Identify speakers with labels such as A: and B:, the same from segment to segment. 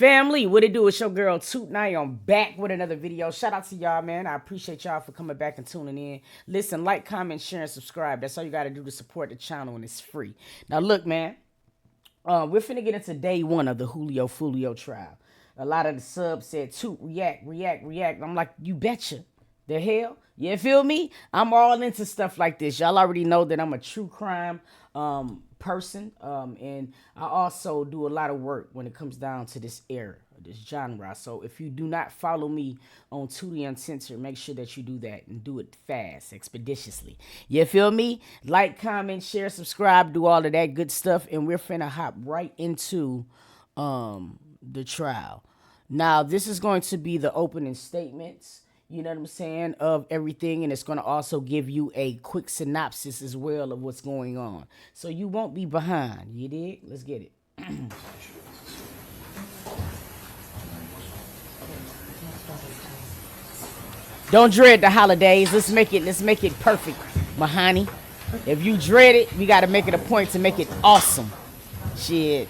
A: Family, what it do? It's your girl Toot, and I am back with another video. Shout out to y'all, man. I appreciate y'all for coming back and tuning in. Listen, like, comment, share, and subscribe. That's all you got to do to support the channel, and it's free. Now, look, man. We're finna get into day one of the Foolio trial. A lot of the subs said, Toot, react. I'm like, you betcha. The hell? You feel me? I'm all into stuff like this. Y'all already know that I'm a true crime person. And I also do a lot of work when it comes down to this era, this genre. So if you do not follow me on Tootie Uncensored, make sure that you do that and do it fast, expeditiously. You feel me? Like, comment, share, subscribe, do all of that good stuff. And we're finna hop right into the trial. Now, this is going to be the opening statements, you know what I'm saying, of everything. And it's going to also give you a quick synopsis as well of what's going on. So you won't be behind. You dig? Let's get it. Don't dread the holidays. Let's make it perfect, Mahani. If you dread it, we got to make it a point to make it awesome. Shit.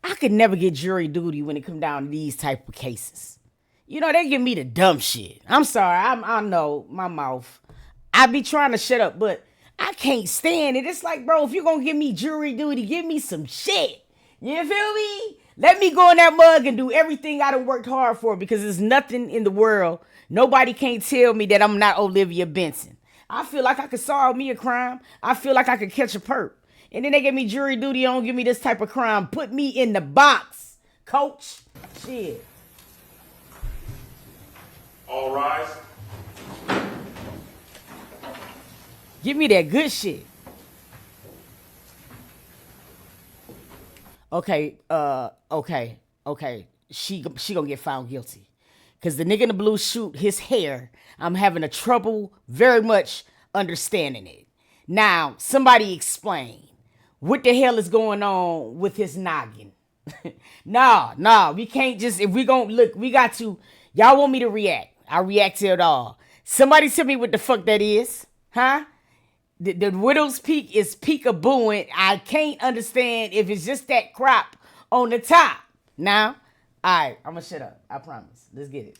A: I could never get jury duty when it come down to these type of cases. You know, they give me the dumb shit. I'm sorry. I know my mouth. I be trying to shut up, but I can't stand it. It's like, bro, if you're going to give me jury duty, give me some shit. You feel me? Let me go in that mug and do everything I done worked hard for, because there's nothing in the world. Nobody can't tell me that I'm not Olivia Benson. I feel like I could solve me a crime. I feel like I could catch a perp. And then they give me jury duty, don't give me this type of crime. Put me in the box, coach. Shit.
B: All rise.
A: Give me that good shit. Okay, She gonna get found guilty. Cause the nigga in the blue suit, his hair, I'm having a trouble very much understanding it. Now, somebody explain. What the hell is going on with his noggin? Nah, we can't just, if we gon' look, we got to, y'all want me to react. I react to it all. Somebody tell me what the fuck that is, huh? The widow's peak is peekabooing. I can't understand if it's just that crop on the top. Now, all right, I'm gonna shut up. I promise. Let's get it.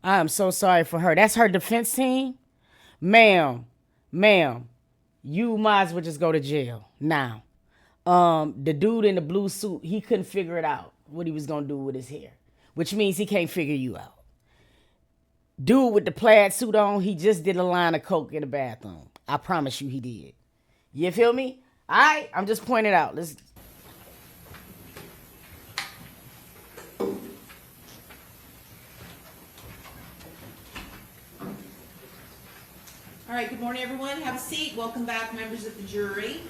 A: I'm so sorry for her. That's her defense team? Ma'am, you might as well just go to jail now. The dude in the blue suit, he couldn't figure it out what he was gonna do with his hair, which means he can't figure you out. Dude with the plaid suit on, he just did a line of coke in the bathroom. I promise you he did. You feel me? All right, I'm just pointing it out. Let's.
C: All right, good morning, everyone. Have a seat. Welcome back, members of the jury.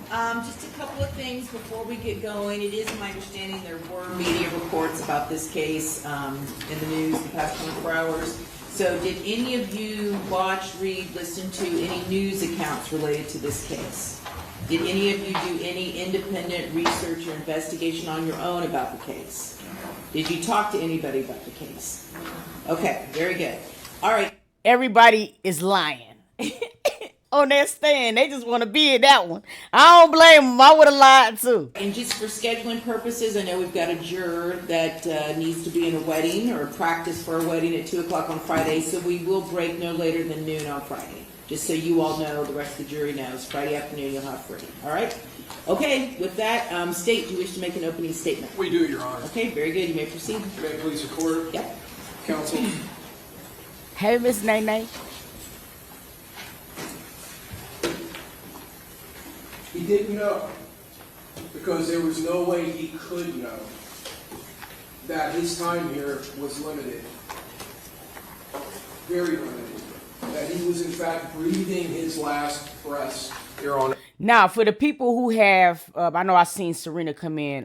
C: Just a couple of things before we get going. It is my understanding there were media reports about this case in the news the past 24 hours. So did any of you watch, read, listen to any news accounts related to this case? Did any of you do any independent research or investigation on your own about the case? Did you talk to anybody about the case? Okay, very good. All right.
A: Everybody is lying. On that stand, they just want to be in that one. I don't blame them. I would have lied too.
C: And just for scheduling purposes, I know we've got a juror that needs to be in a wedding or practice for a wedding at 2 o'clock on Friday, so we will break no later than noon on Friday. Just so you all know, the rest of the jury knows, Friday afternoon you'll have free. All right? Okay, with that, State, do you wish to make an opening statement?
B: We do, Your Honor.
C: Okay, very good. You may proceed.
B: May it please the court?
C: Yep.
B: Counsel.
A: Hey, Miss Nay.
B: He didn't know, because there was no way he could know that his time here was limited, very limited, that he was in fact breathing his last breaths, Your Honor.
A: Now, for the people who have, I know I've seen Serena come in.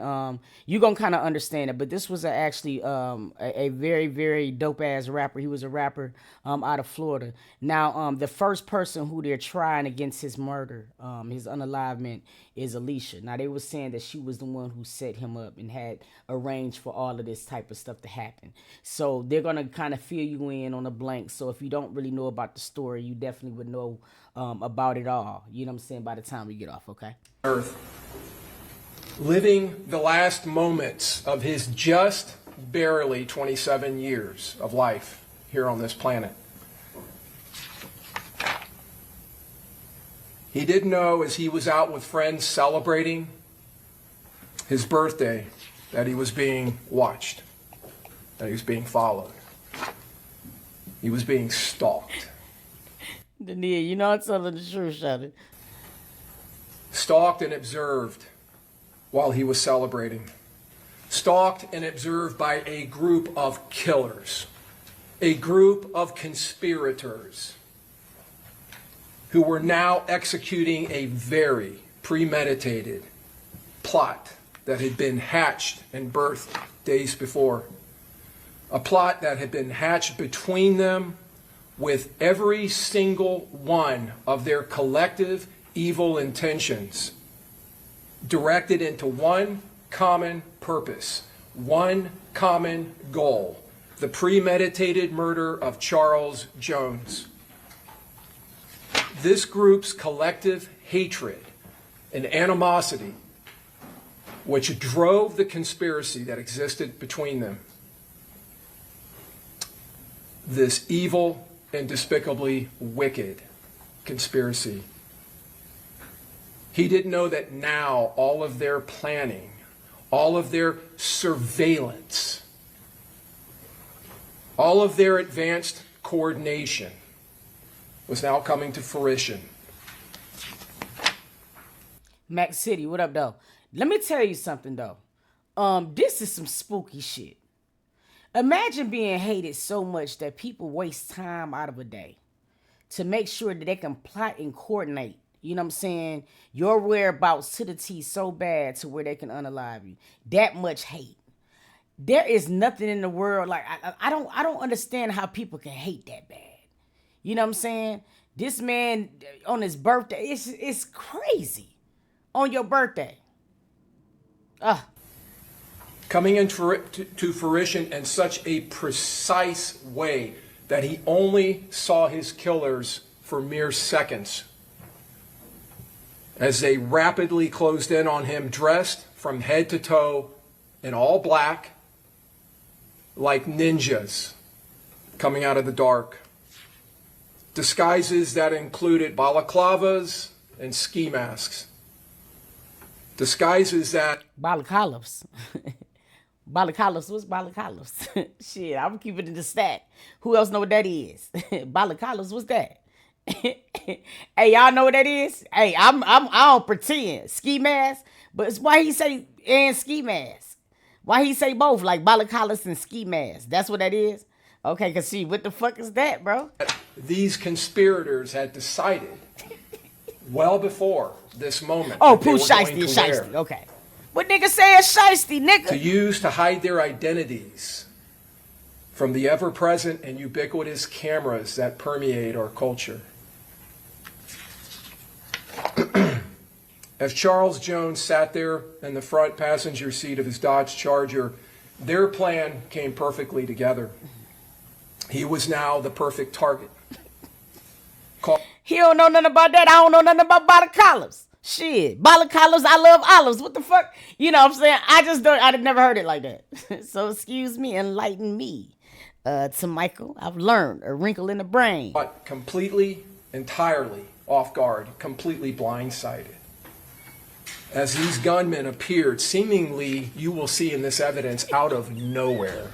A: You're gonna kind of understand it, but this was actually a very, very dope ass rapper. He was a rapper out of Florida. Now, the first person who they're trying against his murder, his unalivement, is Alicia. Now, they were saying that she was the one who set him up and had arranged for all of this type of stuff to happen. So they're gonna kind of fill you in on a blank. So if you don't really know about the story, you definitely would know about it all. You know what I'm saying? By the time we get off, okay?
B: Earth, living the last moments of his just barely 27 years of life here on this planet. He didn't know as he was out with friends celebrating his birthday that he was being watched, that he was being followed. He was being stalked.
A: Dania, you know I'm telling the truth, Shawty.
B: Stalked and observed while he was celebrating. Stalked and observed by a group of killers, a group of conspirators who were now executing a very premeditated plot that had been hatched and birthed days before. A plot that had been hatched between them with every single one of their collective evil intentions directed into one common purpose, one common goal: the premeditated murder of Charles Jones. This group's collective hatred and animosity, which drove the conspiracy that existed between them, this evil and despicably wicked conspiracy. He didn't know that now all of their planning, all of their surveillance, all of their advanced coordination was now coming to fruition.
A: Mac City, what up, though? Let me tell you something, though. This is some spooky shit. Imagine being hated so much that people waste time out of a day to make sure that they can plot and coordinate, you know what I'm saying, your whereabouts to the T so bad to where they can unalive you. That much hate. There is nothing in the world, like, I don't understand how people can hate that bad. You know what I'm saying? This man on his birthday, it's crazy. On your birthday.
B: Coming into fruition in such a precise way that he only saw his killers for mere seconds as they rapidly closed in on him, dressed from head to toe in all black, like ninjas coming out of the dark. Disguises that included balaclavas and ski masks. Disguises that...
A: Balaclavas. Balaclavas, what's balaclavas? Shit, I'm keeping it the stat. Who else know what that is? Balaclavas, what's that? Hey, y'all know what that is? Hey, I don't pretend. Ski mask, but it's why he say and ski mask. Why he say both, like balaclavas and ski mask? That's what that is. Okay, cause see, what the fuck is that, bro?
B: These conspirators had decided well before this moment.
A: Oh, Pooh Shiesty is Shiesty. Okay. What nigga say is Shiesty, nigga?
B: To use to hide their identities from the ever-present and ubiquitous cameras that permeate our culture. As Charles Jones sat there in the front passenger seat of his Dodge Charger, their plan came perfectly together. He was now the perfect target.
A: He don't know nothing about that. I don't know nothing about balaclavas. Shit. Balaclavas, I love olives. What the fuck? You know what I'm saying? I've never heard it like that. So excuse me, enlighten me. To Michael, I've learned a wrinkle in the brain.
B: But completely, entirely off guard, completely blindsided. As these gunmen appeared, seemingly, you will see in this evidence, out of nowhere.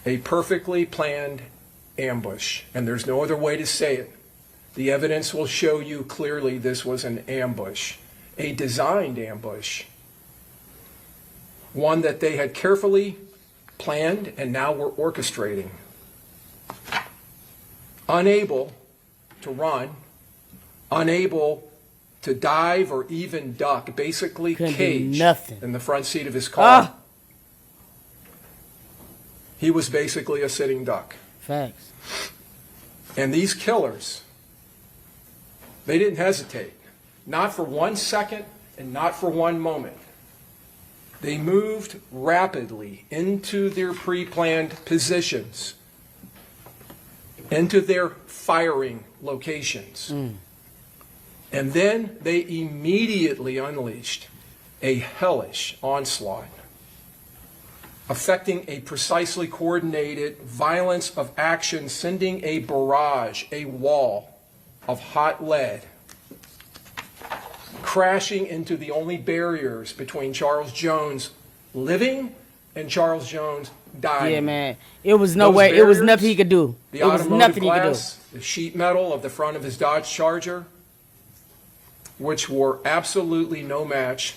B: A perfectly planned ambush, and there's no other way to say it. The evidence will show you clearly this was an ambush, a designed ambush, one that they had carefully planned and now were orchestrating. Unable to run, unable to dive or even duck, basically
A: Couldn't do
B: caged
A: nothing.
B: in the front seat of his car.
A: Ah,
B: He was basically a sitting duck.
A: facts.
B: And these killers, they didn't hesitate. Not for 1 second and not for 1 moment. They moved rapidly into their pre-planned positions, into their firing locations. And then they immediately unleashed a hellish onslaught, affecting a precisely coordinated violence of action, sending a barrage, a wall of hot lead, crashing into the only barriers between Charles Jones living and Charles Jones dying.
A: Yeah, man. It was no
B: Those
A: way. It was
B: barriers,
A: nothing he could do.
B: The
A: It was
B: automotive
A: nothing he could do.
B: glass, the sheet metal of the front of his Dodge Charger, which were absolutely no match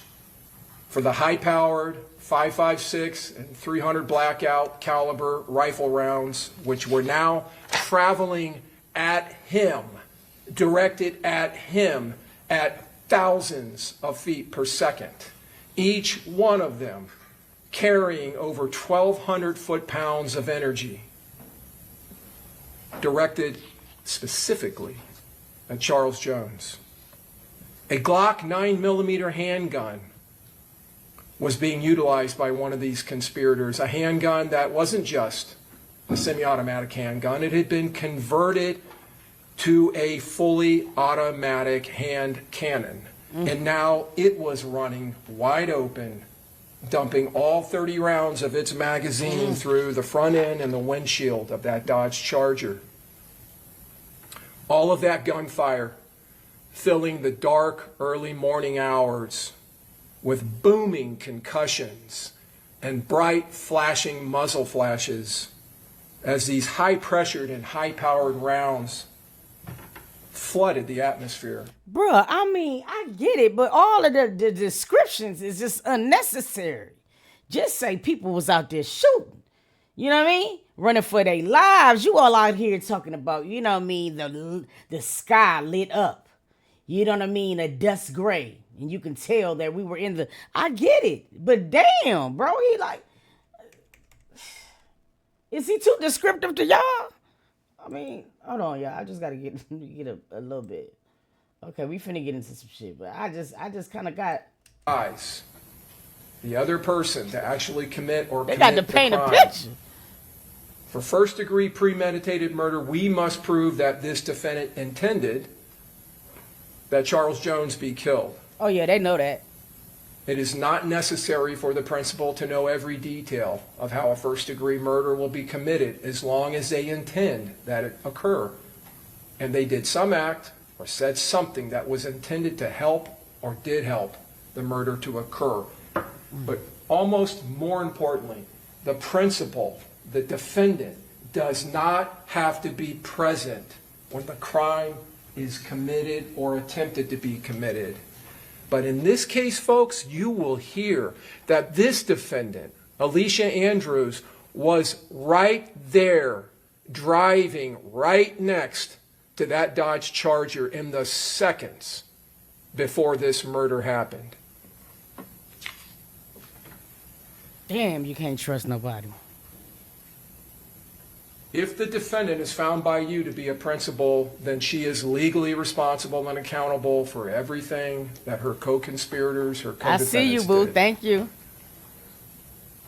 B: for the high-powered 5.56 and 300 blackout caliber rifle rounds, which were now traveling at him, directed at him at thousands of feet per second, each one of them carrying over 1,200 foot-pounds of energy, directed specifically at Charles Jones. A Glock 9mm handgun was being utilized by one of these conspirators, a handgun that wasn't just a semi-automatic handgun. It had been converted to a fully automatic hand cannon. And now it was running wide open, dumping all 30 rounds of its magazine through the front end and the windshield of that Dodge Charger. All of that gunfire filling the dark early morning hours with booming concussions and bright flashing muzzle flashes as these high-pressured and high-powered rounds flooded the atmosphere.
A: Bruh, I mean, I get it, but all of the descriptions is just unnecessary. Just say people was out there shooting. You know what I mean? Running for their lives. You all out here talking about, you know what I mean, the sky lit up. You know what I mean? A dust gray. And you can tell that we were in the... I get it. But damn, bro, he like... Is he too descriptive to y'all? I mean, hold on, y'all. I just got to get a little bit. Okay, we finna get into some shit, but I just kind of got...
B: Eyes. The other person to actually commit or
A: They
B: commit
A: got to paint
B: the
A: a
B: crime.
A: picture.
B: For first-degree premeditated murder, we must prove that this defendant intended that Charles Jones be killed.
A: Oh, yeah, they know that.
B: It is not necessary for the principal to know every detail of how a first-degree murder will be committed as long as they intend that it occur. And they did some act or said something that was intended to help or did help the murder to occur. But almost more importantly, the principal, the defendant, does not have to be present when the crime is committed or attempted to be committed. But in this case, folks, you will hear that this defendant, Alicia Andrews, was right there, driving right next to that Dodge Charger in the seconds before this murder happened.
A: Damn, you can't trust nobody.
B: If the defendant is found by you to be a principal, then she is legally responsible and accountable for everything that her co-conspirators, her
A: I
B: co-defendants
A: see you, boo.
B: did.
A: Thank you.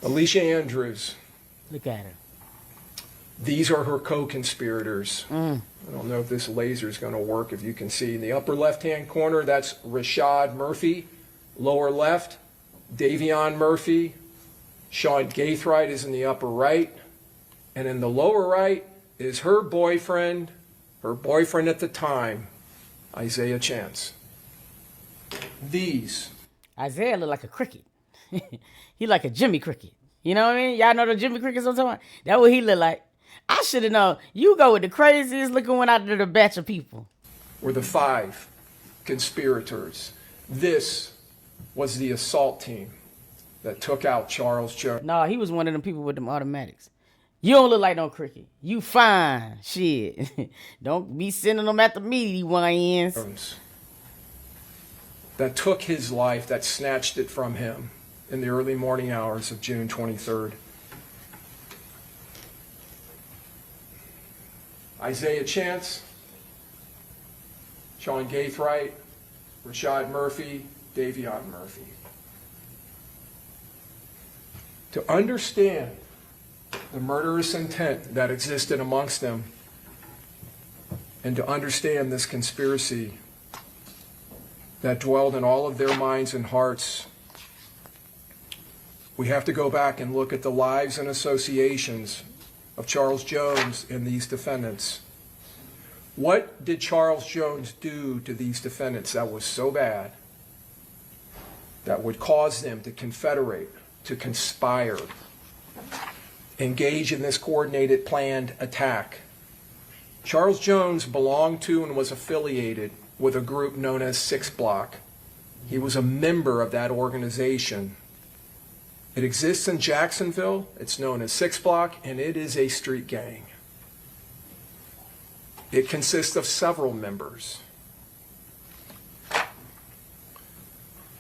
B: Alicia Andrews,
A: Look at her.
B: these are her co-conspirators. I don't know if this laser is going to work, if you can see. In the upper left-hand corner, that's Rashad Murphy. Lower left, Davion Murphy. Sean Gaithright is in the upper right. And in the lower right is her boyfriend at the time, Isaiah Chance. These.
A: Isaiah look like a cricket. He like a Jimmy Cricket. You know what I mean? Y'all know the Jimmy Crickets I'm talking about? That's what he look like. I should have known. You go with the craziest looking one out of the batch of people.
B: Were the 5 conspirators. This was the assault team that took out Charles Jones.
A: No, he was one of them people with them automatics. You don't look like no cricket. You fine. Shit. Don't be sending them at the meaty ones.
B: That took his life, that snatched it from him in the early morning hours of June 23rd. Isaiah Chance, Sean Gaithright, Rashad Murphy, Davion Murphy. To understand the murderous intent that existed amongst them, and to understand this conspiracy that dwelled in all of their minds and hearts, we have to go back and look at the lives and associations of Charles Jones and these defendants. What did Charles Jones do to these defendants that was so bad that would cause them to confederate, to conspire, engage in this coordinated, planned attack? Charles Jones belonged to and was affiliated with a group known as 6 Block. He was a member of that organization. It exists in Jacksonville. It's known as 6 Block, and it is a street gang. It consists of several members.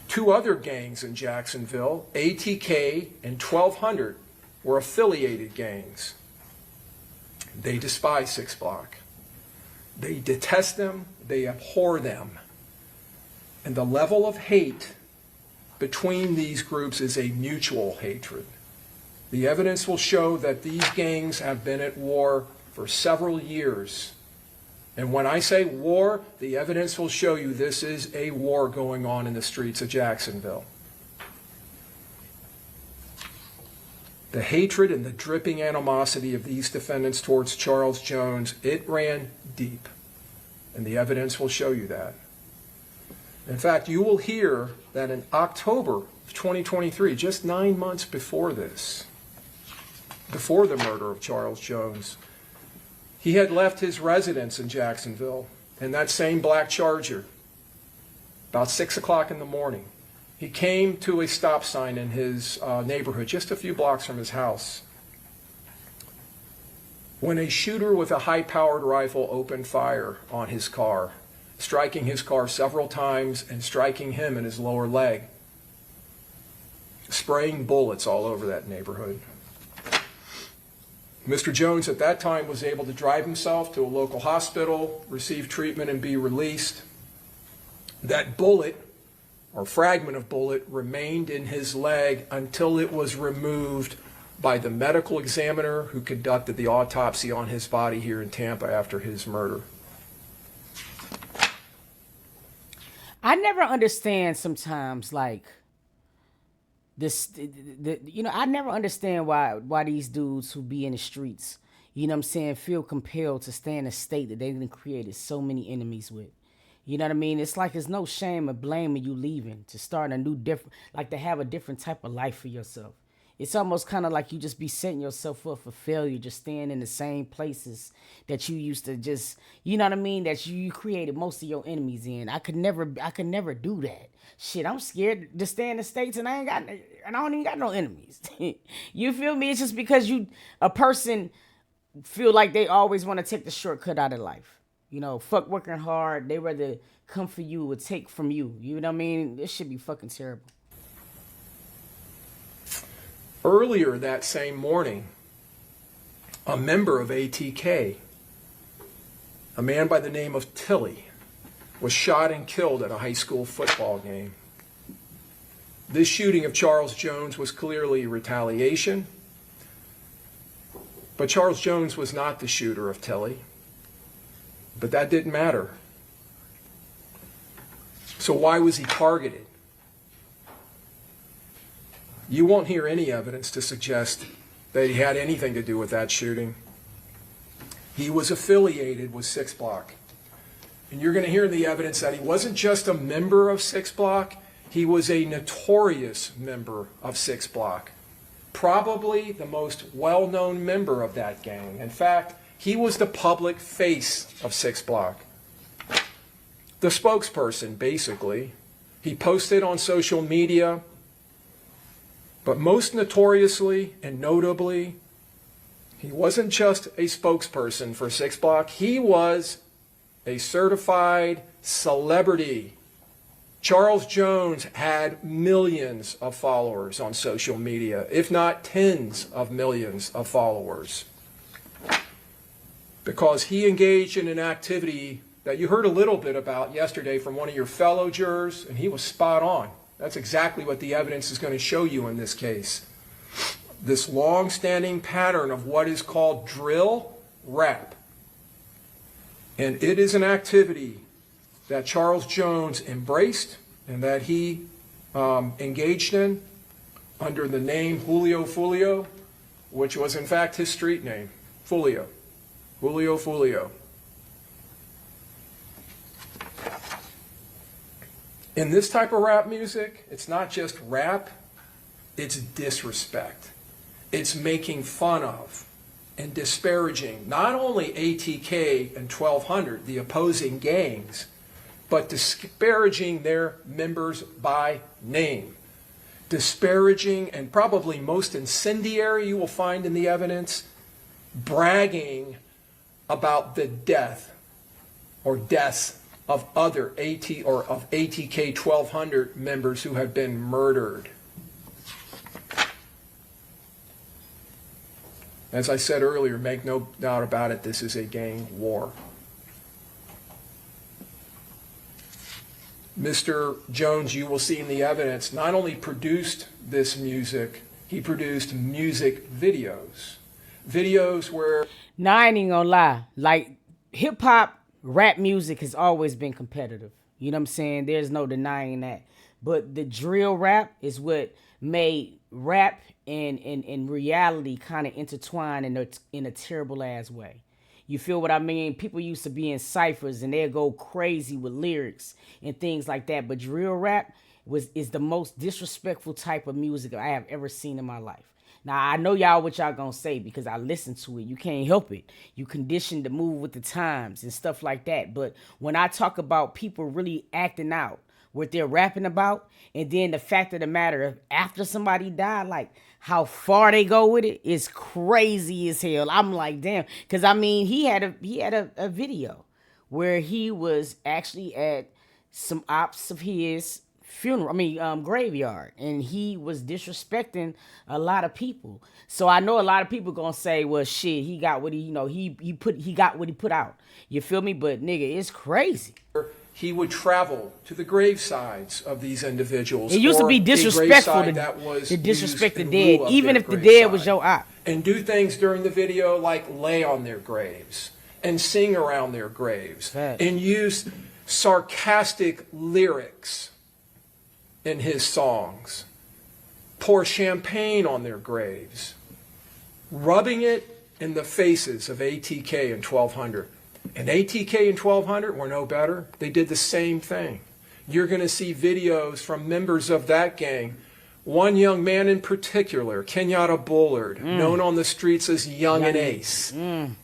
B: 2 other gangs in Jacksonville, ATK and 1200, were affiliated gangs. They despise 6 Block. They detest them. They abhor them. And the level of hate between these groups is a mutual hatred. The evidence will show that these gangs have been at war for several years. And when I say war, the evidence will show you this is a war going on in the streets of Jacksonville. The hatred and the dripping animosity of these defendants towards Charles Jones, it ran deep. And the evidence will show you that. In fact, you will hear that in October of 2023, just 9 months before this, before the murder of Charles Jones, he had left his residence in Jacksonville in that same black Charger about 6 o'clock in the morning. He came to a stop sign in his neighborhood, just a few blocks from his house, when a shooter with a high-powered rifle opened fire on his car, striking his car several times and striking him in his lower leg, spraying bullets all over that neighborhood. Mr. Jones at that time was able to drive himself to a local hospital, receive treatment, and be released. That bullet, or fragment of bullet, remained in his leg until it was removed by the medical examiner who conducted the autopsy on his body here in Tampa after his murder.
A: I never understand sometimes, like, I never understand why these dudes who be in the streets, you know what I'm saying, feel compelled to stay in a state that they've created so many enemies with. You know what I mean? It's like there's no shame or blame in you leaving to start a new like to have a different type of life for yourself. It's almost kind of like you just be setting yourself up for failure, just staying in the same places that you used to just, you know what I mean, that you created most of your enemies in. I could never do that. Shit, I'm scared to stay in the States and I don't even got no enemies. You feel me? It's just because a person feel like they always want to take the shortcut out of life. You know, fuck working hard. They rather come for you or take from you. You know what I mean? This should be fucking terrible.
B: Earlier that same morning, a member of ATK, a man by the name of Tilly, was shot and killed at a high school football game. This shooting of Charles Jones was clearly retaliation, but Charles Jones was not the shooter of Tilly. But that didn't matter. So why was he targeted? You won't hear any evidence to suggest that he had anything to do with that shooting. He was affiliated with 6 Block. And you're going to hear in the evidence that he wasn't just a member of 6 Block, he was a notorious member of 6 Block. Probably the most well-known member of that gang. In fact, he was the public face of 6 Block. The spokesperson, basically. He posted on social media, but most notoriously and notably, He wasn't just a spokesperson for 6 Block. He was a certified celebrity. Charles Jones had millions of followers on social media, if not tens of millions of followers, because he engaged in an activity that you heard a little bit about yesterday from one of your fellow jurors, and he was spot on. That's exactly what the evidence is going to show you in this case. This long-standing pattern of what is called drill rap. And it is an activity that Charles Jones embraced and that he engaged in under the name Foolio, which was in fact his street name, Foolio. Foolio. In this type of rap music, it's not just rap, it's disrespect. It's making fun of and disparaging not only ATK and 1200, the opposing gangs, but disparaging their members by name. Disparaging, and probably most incendiary you will find in the evidence, bragging about the death or deaths of other ATK 1200 members who have been murdered. As I said earlier, make no doubt about it, this is a gang war. Mr. Jones, you will see in the evidence, not only produced this music, he produced music videos. Videos where...
A: Now, I ain't even gonna lie. Like, hip-hop, rap music has always been competitive. You know what I'm saying? There's no denying that. But the drill rap is what made rap and reality kind of intertwine in a terrible ass way. You feel what I mean? People used to be in ciphers and they'd go crazy with lyrics and things like that. But drill rap is the most disrespectful type of music I have ever seen in my life. Now, I know y'all what y'all gonna say because I listen to it. You can't help it. You conditioned to move with the times and stuff like that. But when I talk about people really acting out what they're rapping about, and then the fact of the matter of after somebody died, like how far they go with it is crazy as hell. I'm like, damn, because I mean, he had a video where he was actually at some ops of his funeral, graveyard, and he was disrespecting a lot of people. So I know a lot of people gonna say, well, shit, he got what he got what he put out. You feel me? But nigga, it's crazy.
B: He would travel to the gravesides of these individuals.
A: It used to be disrespectful to disrespect the dead, even if the dead was your op.
B: And do things during the video like lay on their graves and sing around their graves.
A: Facts.
B: And use sarcastic lyrics in his songs. Pour champagne on their graves. Rubbing it in the faces of ATK and 1200. And ATK and 1200 were no better. They did the same thing. You're going to see videos from members of that gang. One young man in particular, Kenyatta Bullard, known on the streets as Young and Ace,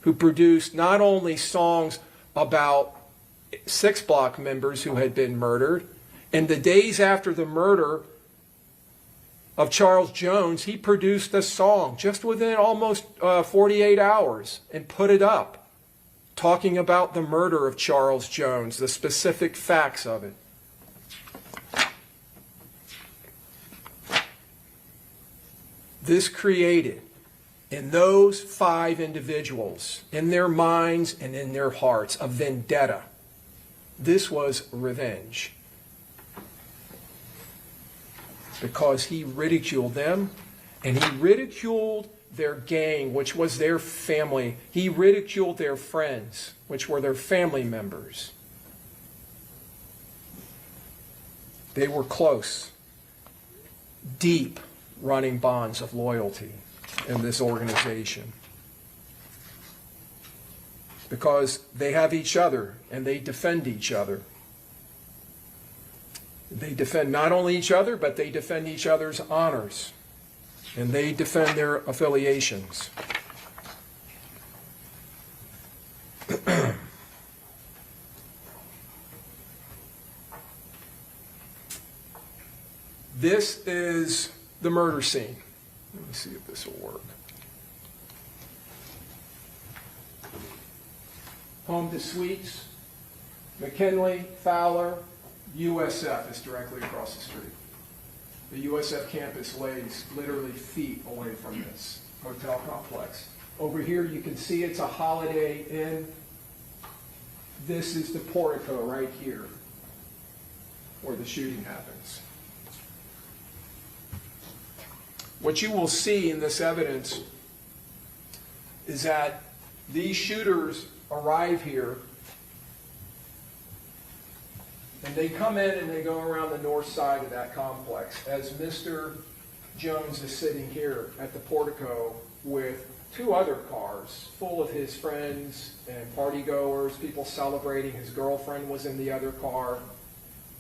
B: who produced not only songs about 6 Block members who had been murdered, in the days after the murder of Charles Jones, he produced a song just within almost 48 hours and put it up, talking about the murder of Charles Jones, the specific facts of it. This created in those 5 individuals, in their minds and in their hearts, a vendetta. This was revenge. Because he ridiculed them, and he ridiculed their gang, which was their family. He ridiculed their friends, which were their family members. They were close, deep running bonds of loyalty in this organization. Because they have each other and they defend each other. They defend not only each other, but they defend each other's honors. And they defend their affiliations. This is the murder scene. Let me see if this will work. home to Suites, McKinley, Fowler, USF is directly across the street. The USF campus lays literally feet away from this hotel complex. Over here you can see it's a Holiday Inn. This is the portico right here where the shooting happens. What you will see in this evidence is that these shooters arrive here and they come in and they go around the north side of that complex as Mr. Jones is sitting here at the portico with two other cars full of his friends and party goers, people celebrating. His girlfriend was in the other car.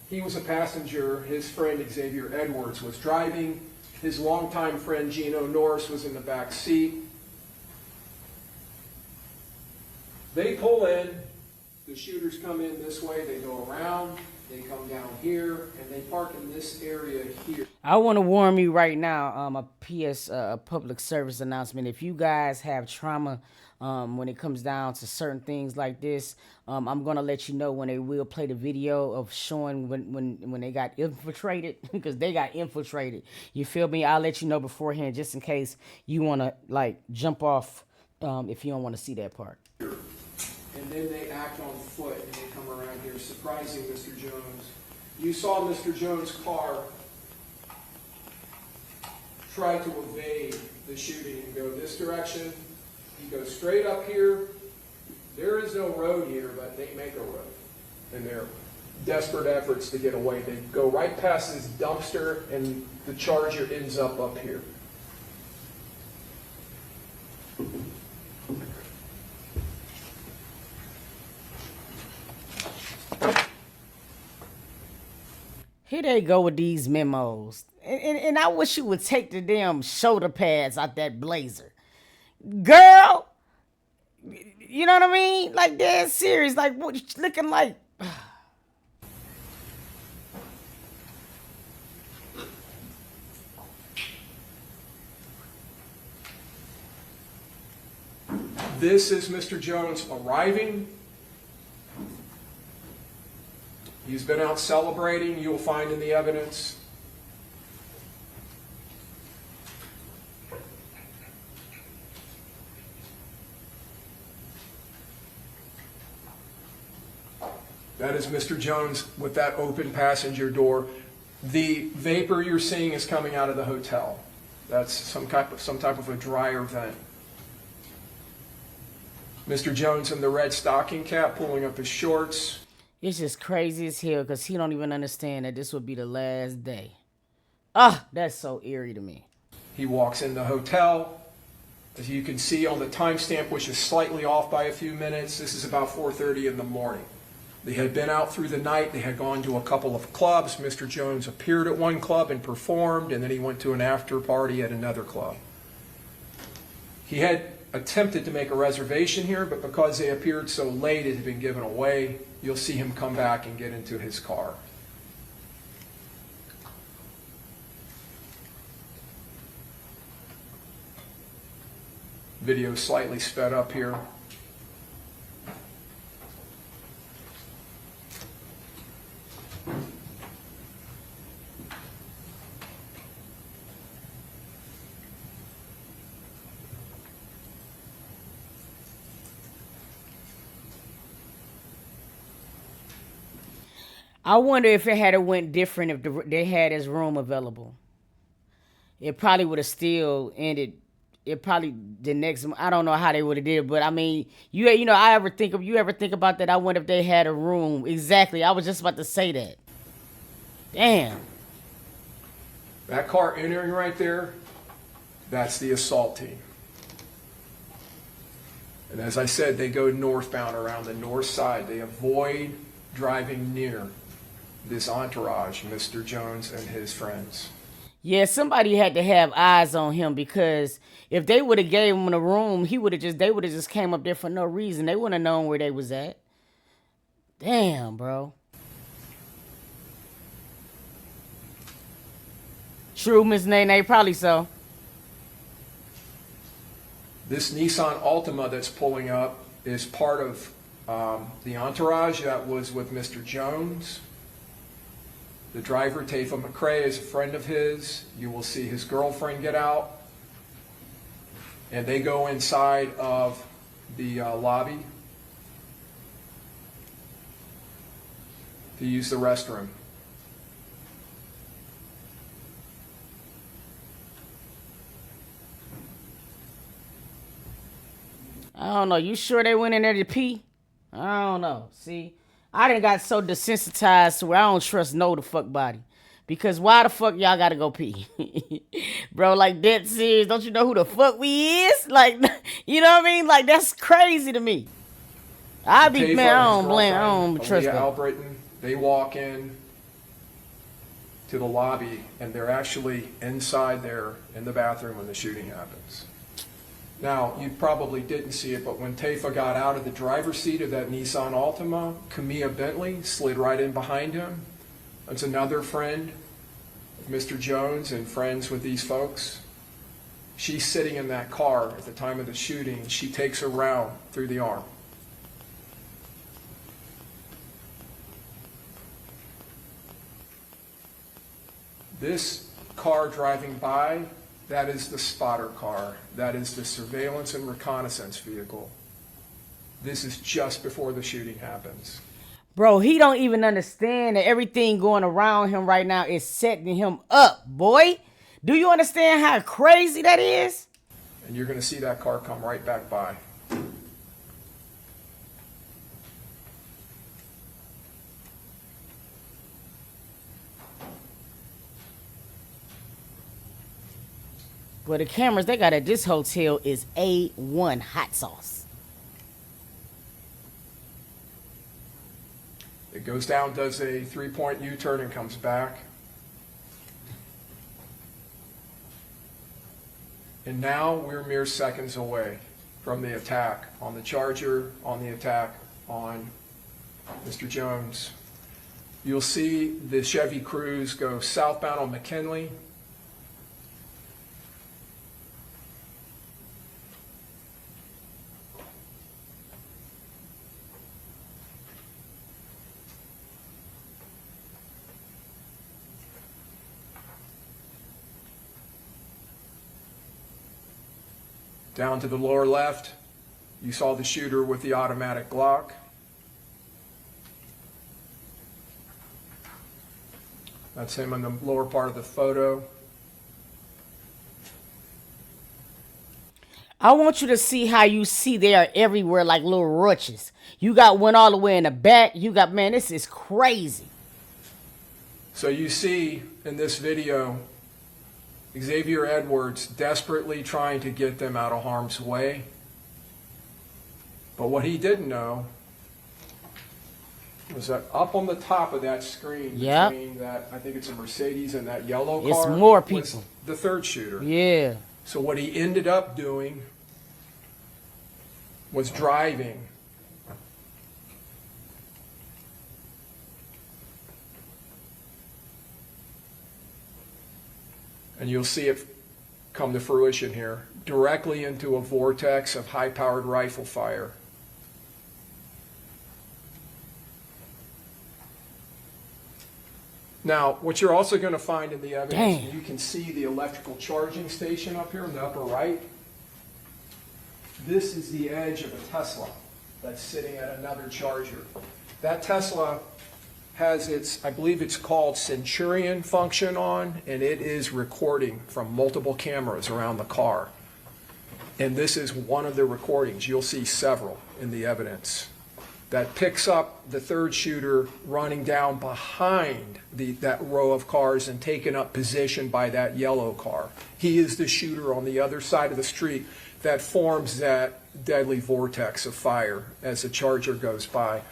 B: He was a passenger. His friend Xavier Edwards was driving. His longtime friend Gino Norris was in the back seat. They pull in. The shooters come in this way. They go around. They come down here, and they park in this area here.
A: I want to warn you right now, a public service announcement. If you guys have trauma when it comes down to certain things like this, I'm going to let you know when they will play the video of showing when they got infiltrated, because they got infiltrated. You feel me? I'll let you know beforehand just in case you want to, like, jump off if you don't want to see that part.
B: And then they act on foot and they come around here, surprising Mr. Jones. You saw Mr. Jones' car try to evade the shooting and go this direction. He goes straight up here. There is no road here, but they make a road in their desperate efforts to get away. They go right past this dumpster and the Charger ends up here.
A: Here they go with these memos. And I wish you would take the damn shoulder pads out that blazer. Girl! You know what I mean? Like, dead serious. Like, what you looking like?
B: This is Mr. Jones arriving. He's been out celebrating, you'll find in the evidence. That is Mr. Jones with that open passenger door. The vapor you're seeing is coming out of the hotel. That's some type of a dryer vent. Mr. Jones in the red stocking cap pulling up his shorts.
A: It's just crazy as hell because he don't even understand that this would be the last day. Ah, that's so eerie to me.
B: He walks in the hotel. As you can see on the timestamp, which is slightly off by a few minutes, this is about 4:30 in the morning. They had been out through the night. They had gone to a couple of clubs. Mr. Jones appeared at one club and performed, and then he went to an after party at another club. He had attempted to make a reservation here, but because they appeared so late, it had been given away. You'll see him come back and get into his car. Video slightly sped up here.
A: I wonder if it had went different if they had his room available. It probably would have still ended. It probably the next. I don't know how they would have did, but I mean, you know, you ever think about that? I wonder if they had a room exactly. I was just about to say that. Damn.
B: That car entering right there, that's the assault team. And as I said, they go northbound around the north side. They avoid driving near this entourage, Mr. Jones and his friends.
A: Yeah, somebody had to have eyes on him because if they would have gave him a room, they would have just came up there for no reason. They wouldn't have known where they was at. Damn, bro. True, Miss Nene, probably so.
B: This Nissan Altima that's pulling up is part of The entourage that was with Mr. Jones. The driver, Tafa McCrae, is a friend of his. You will see his girlfriend get out. And they go inside of the lobby to use the restroom.
A: I don't know. You sure they went in there to pee? I don't know. See, I done got so desensitized to where I don't trust no the fuck body. Because why the fuck y'all gotta go pee? Bro, like dead serious. Don't you know who the fuck we is? Like, you know what I mean? Like, that's crazy to me. I be, man, I don't blame, I don't trust them.
B: Albritton, they walk in to the lobby, and they're actually inside there in the bathroom when the shooting happens. Now, you probably didn't see it, but when Tafa got out of the driver's seat of that Nissan Altima, Camilla Bentley slid right in behind him. That's another friend of Mr. Jones and friends with these folks. She's sitting in that car at the time of the shooting. She takes her round through the arm. This car driving by, that is the spotter car. That is the surveillance and reconnaissance vehicle. This is just before the shooting happens.
A: Bro, he don't even understand that everything going around him right now is setting him up, boy. Do you understand how crazy that is?
B: And you're going to see that car come right back by.
A: Well, the cameras they got at this hotel is A1 hot sauce.
B: It goes down, does a 3-point U-turn, and comes back. And now we're mere seconds away from the attack on the Charger, on the attack on Mr. Jones. You'll see the Chevy Cruze go southbound on McKinley. Down to the lower left, you saw the shooter with the automatic Glock. That's him in the lower part of the photo.
A: I want you to see how you see they are everywhere like little roaches. You got one all the way in the back. You got, man, this is crazy.
B: So you see in this video, Xavier Edwards desperately trying to get them out of harm's way. But what he didn't know was that up on the top of that screen,
A: Yep,
B: between that, I think it's a Mercedes and that yellow
A: it's
B: car,
A: more
B: was
A: people.
B: the third shooter.
A: Yeah.
B: So what he ended up doing was driving and you'll see it come to fruition here, directly into a vortex of high-powered rifle fire. Now, what you're also going to find in the evidence,
A: Damn.
B: you can see the electrical charging station up here in the upper right. This is the edge of a Tesla that's sitting at another charger. That Tesla has its, I believe it's called Centurion function on, and it is recording from multiple cameras around the car. And this is one of the recordings. You'll see several in the evidence that picks up the third shooter running down behind that row of cars and taking up position by that yellow car. He is the shooter on the other side of the street that forms that deadly vortex of fire as the Charger goes by.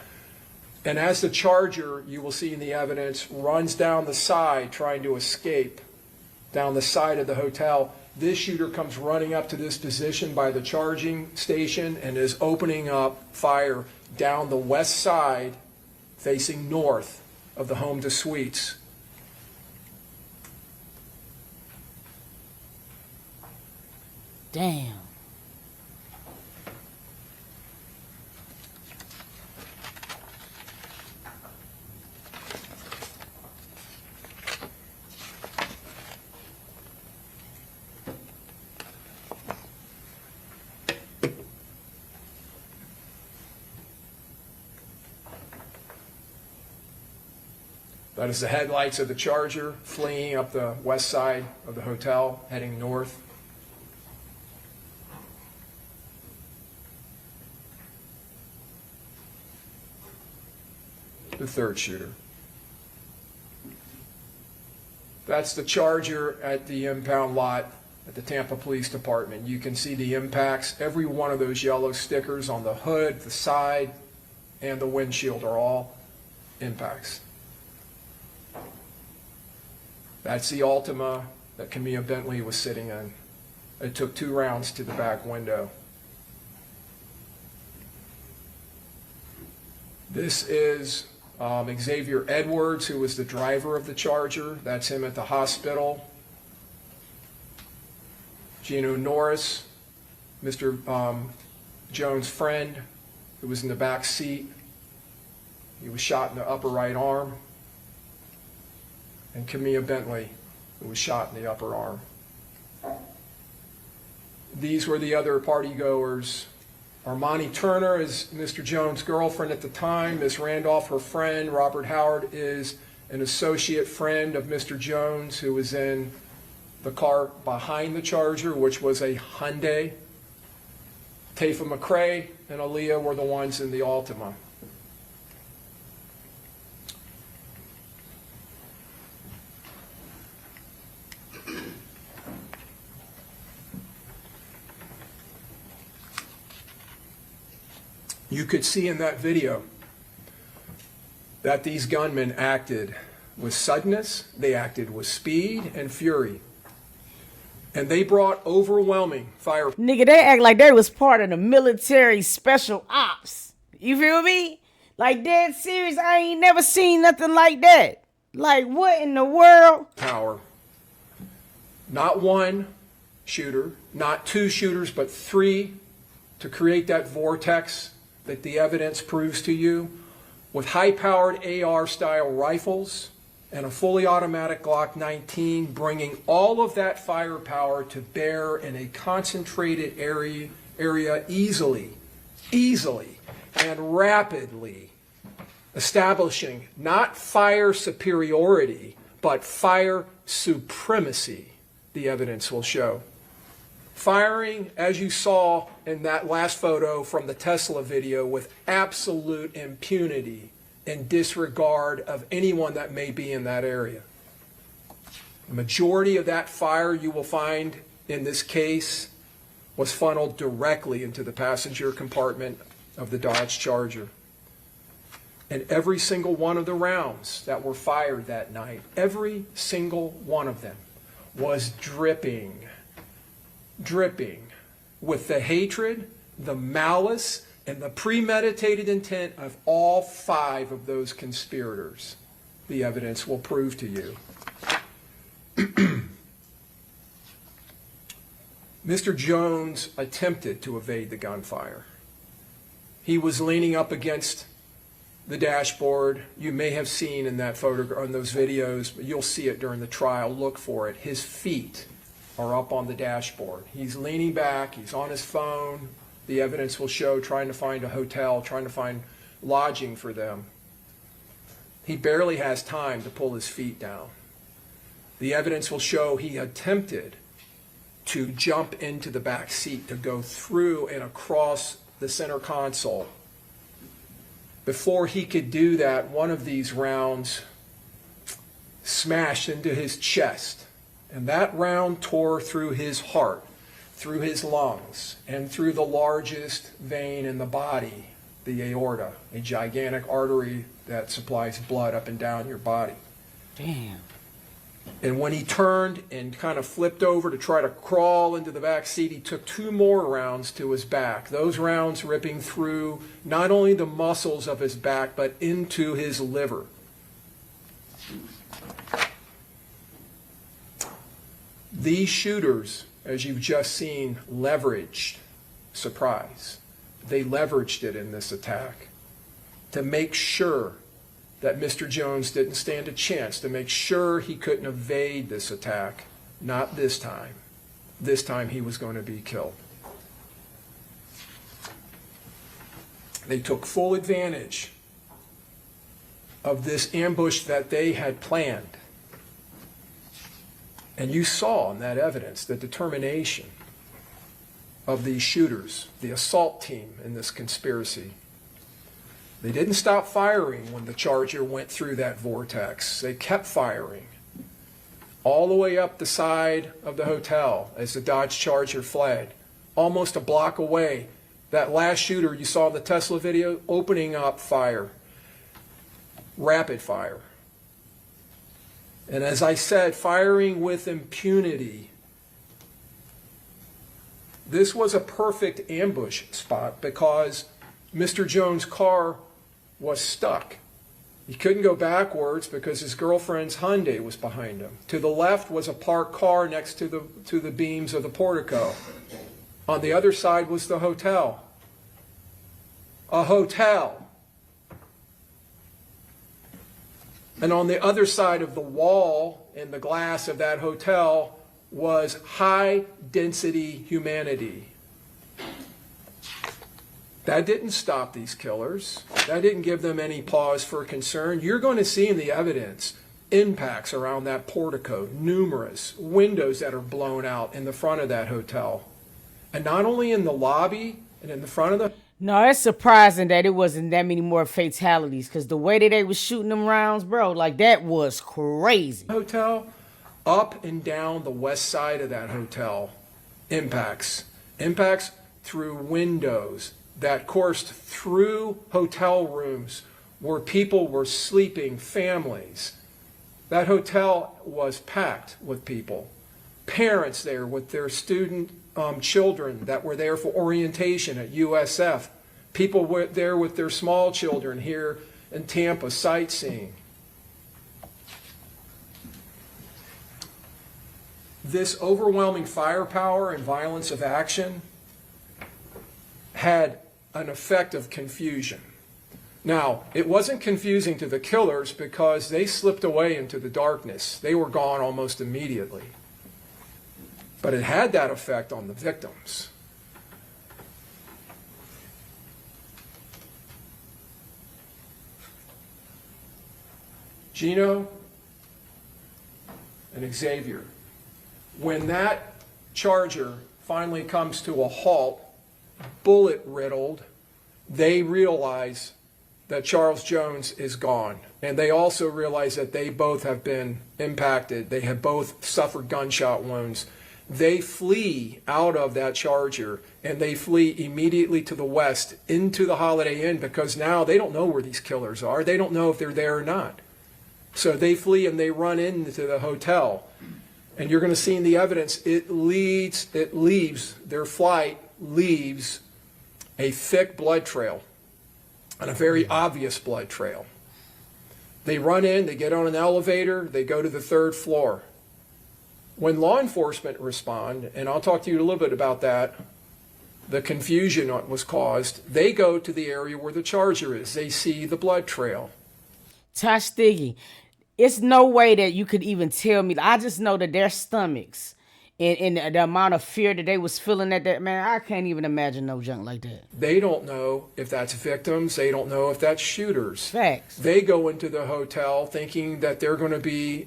B: And as the Charger, you will see in the evidence, runs down the side trying to escape down the side of the hotel, this shooter comes running up to this position by the charging station and is opening up fire down the west side facing north of the home to suites.
A: Damn.
B: That is the headlights of the Charger fleeing up the west side of the hotel, heading north. The third shooter. That's the Charger at the impound lot at the Tampa Police Department. You can see the impacts. Every one of those yellow stickers on the hood, the side, and the windshield are all impacts. That's the Altima that Camilla Bentley was sitting in. It took 2 rounds to the back window. This is Xavier Edwards, who was the driver of the Charger. That's him at the hospital. Gino Norris, Mr. Jones' friend, who was in the back seat. He was shot in the upper right arm. And Camilla Bentley, who was shot in the upper arm. These were the other partygoers. Armani Turner is Mr. Jones' girlfriend at the time. Miss Randolph, her friend. Robert Howard is an associate friend of Mr. Jones, who was in the car behind the Charger, which was a Hyundai. Tafa McCrae and Aaliyah were the ones in the Altima. You could see in that video that these gunmen acted with suddenness, they acted with speed and fury. And they brought overwhelming fire.
A: Nigga, they act like they was part of the military special ops. You feel me? Like, dead serious, I ain't never seen nothing like that. Like, what in the world?
B: Power. Not one shooter, not 2 shooters, but 3 to create that vortex that the evidence proves to you, with high-powered AR-style rifles and a fully automatic Glock 19, bringing all of that firepower to bear in a concentrated area easily, and rapidly, establishing not fire superiority, but fire supremacy, the evidence will show. Firing, as you saw in that last photo from the Tesla video, with absolute impunity and disregard of anyone that may be in that area. The majority of that fire you will find in this case was funneled directly into the passenger compartment of the Dodge Charger. And every single one of the rounds that were fired that night, every single one of them was dripping with the hatred, the malice, and the premeditated intent of all 5 of those conspirators. The evidence will prove to you. Mr. Jones attempted to evade the gunfire. He was leaning up against the dashboard. You may have seen in that photo, on those videos, but you'll see it during the trial. Look for it. His feet are up on the dashboard. He's leaning back. He's on his phone. The evidence will show trying to find a hotel, trying to find lodging for them. He barely has time to pull his feet down. The evidence will show he attempted to jump into the back seat, to go through and across the center console. Before he could do that, one of these rounds smashed into his chest. And that round tore through his heart, through his lungs, and through the largest vein in the body, the aorta, a gigantic artery that supplies blood up and down your body.
A: Damn.
B: And when he turned and kind of flipped over to try to crawl into the back seat, he took 2 more rounds to his back. Those rounds ripping through not only the muscles of his back, but into his liver. These shooters, as you've just seen, leveraged surprise. They leveraged it in this attack to make sure that Mr. Jones didn't stand a chance, to make sure he couldn't evade this attack. Not this time. This time he was going to be killed. They took full advantage of this ambush that they had planned. And you saw in that evidence the determination of these shooters, the assault team in this conspiracy. They didn't stop firing when the Charger went through that vortex. They kept firing all the way up the side of the hotel as the Dodge Charger fled, almost a block away. That last shooter you saw in the Tesla video opening up fire, rapid fire. And as I said, firing with impunity. This was a perfect ambush spot because Mr. Jones' car was stuck. He couldn't go backwards because his girlfriend's Hyundai was behind him. To the left was a parked car next to the beams of the portico. On the other side was the hotel. A hotel. And on the other side of the wall in the glass of that hotel was high-density humanity. That didn't stop these killers. That didn't give them any pause for concern. You're going to see in the evidence impacts around that portico, numerous windows that are blown out in the front of that hotel. And not only in the lobby and in the front of the...
A: No, it's surprising that it wasn't that many more fatalities, because the way that they was shooting them rounds, bro, like that was crazy.
B: Hotel, up and down the west side of that hotel, impacts through windows that coursed through hotel rooms where people were sleeping, families. That hotel was packed with people, parents there with their student children that were there for orientation at USF, people were there with their small children here in Tampa sightseeing. This overwhelming firepower and violence of action had an effect of confusion. Now, it wasn't confusing to the killers because they slipped away into the darkness. They were gone almost immediately. But it had that effect on the victims. Gino and Xavier, when that Charger finally comes to a halt, bullet riddled, they realize that Charles Jones is gone. And they also realize that they both have been impacted. They have both suffered gunshot wounds. They flee out of that Charger, and they flee immediately to the west into the Holiday Inn because now they don't know where these killers are. They don't know if they're there or not. So they flee and they run into the hotel. And you're going to see in the evidence, their flight leaves a thick blood trail and a very obvious blood trail. They run in, they get on an elevator, they go to the 3rd floor. When law enforcement respond, and I'll talk to you a little bit about that, the confusion that was caused, they go to the area where the Charger is. They see the blood trail.
A: Tosh Stiggy, it's no way that you could even tell me. I just know that their stomachs and the amount of fear that they was feeling at that, man, I can't even imagine no junk like that.
B: They don't know if that's victims. They don't know if that's shooters.
A: Facts.
B: They go into the hotel thinking that they're going to be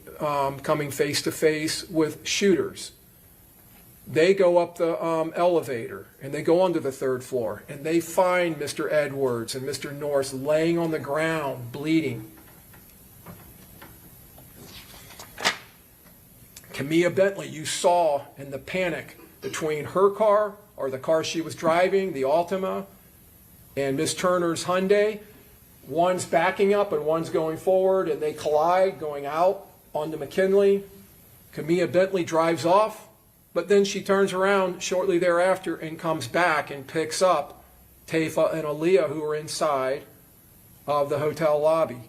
B: coming face to face with shooters. They go up the elevator and they go onto the 3rd floor and they find Mr. Edwards and Mr. Norris laying on the ground, bleeding. Camilla Bentley, you saw in the panic between her car, or the car she was driving, the Altima, and Miss Turner's Hyundai. One's backing up and one's going forward, and they collide going out onto McKinley. Camilla Bentley drives off, but then she turns around shortly thereafter and comes back and picks up Taifa and Aaliyah, who are inside of the hotel lobby.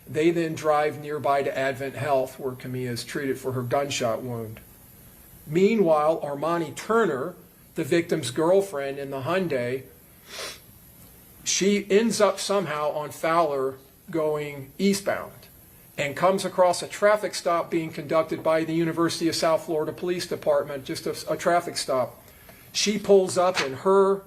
B: They then drive nearby to Advent Health, where Camilla is treated for her gunshot wound. Meanwhile, Armani Turner, the victim's girlfriend in the Hyundai, she ends up somehow on Fowler going eastbound and comes across a traffic stop being conducted by the University of South Florida Police Department, just a traffic stop. She pulls up in her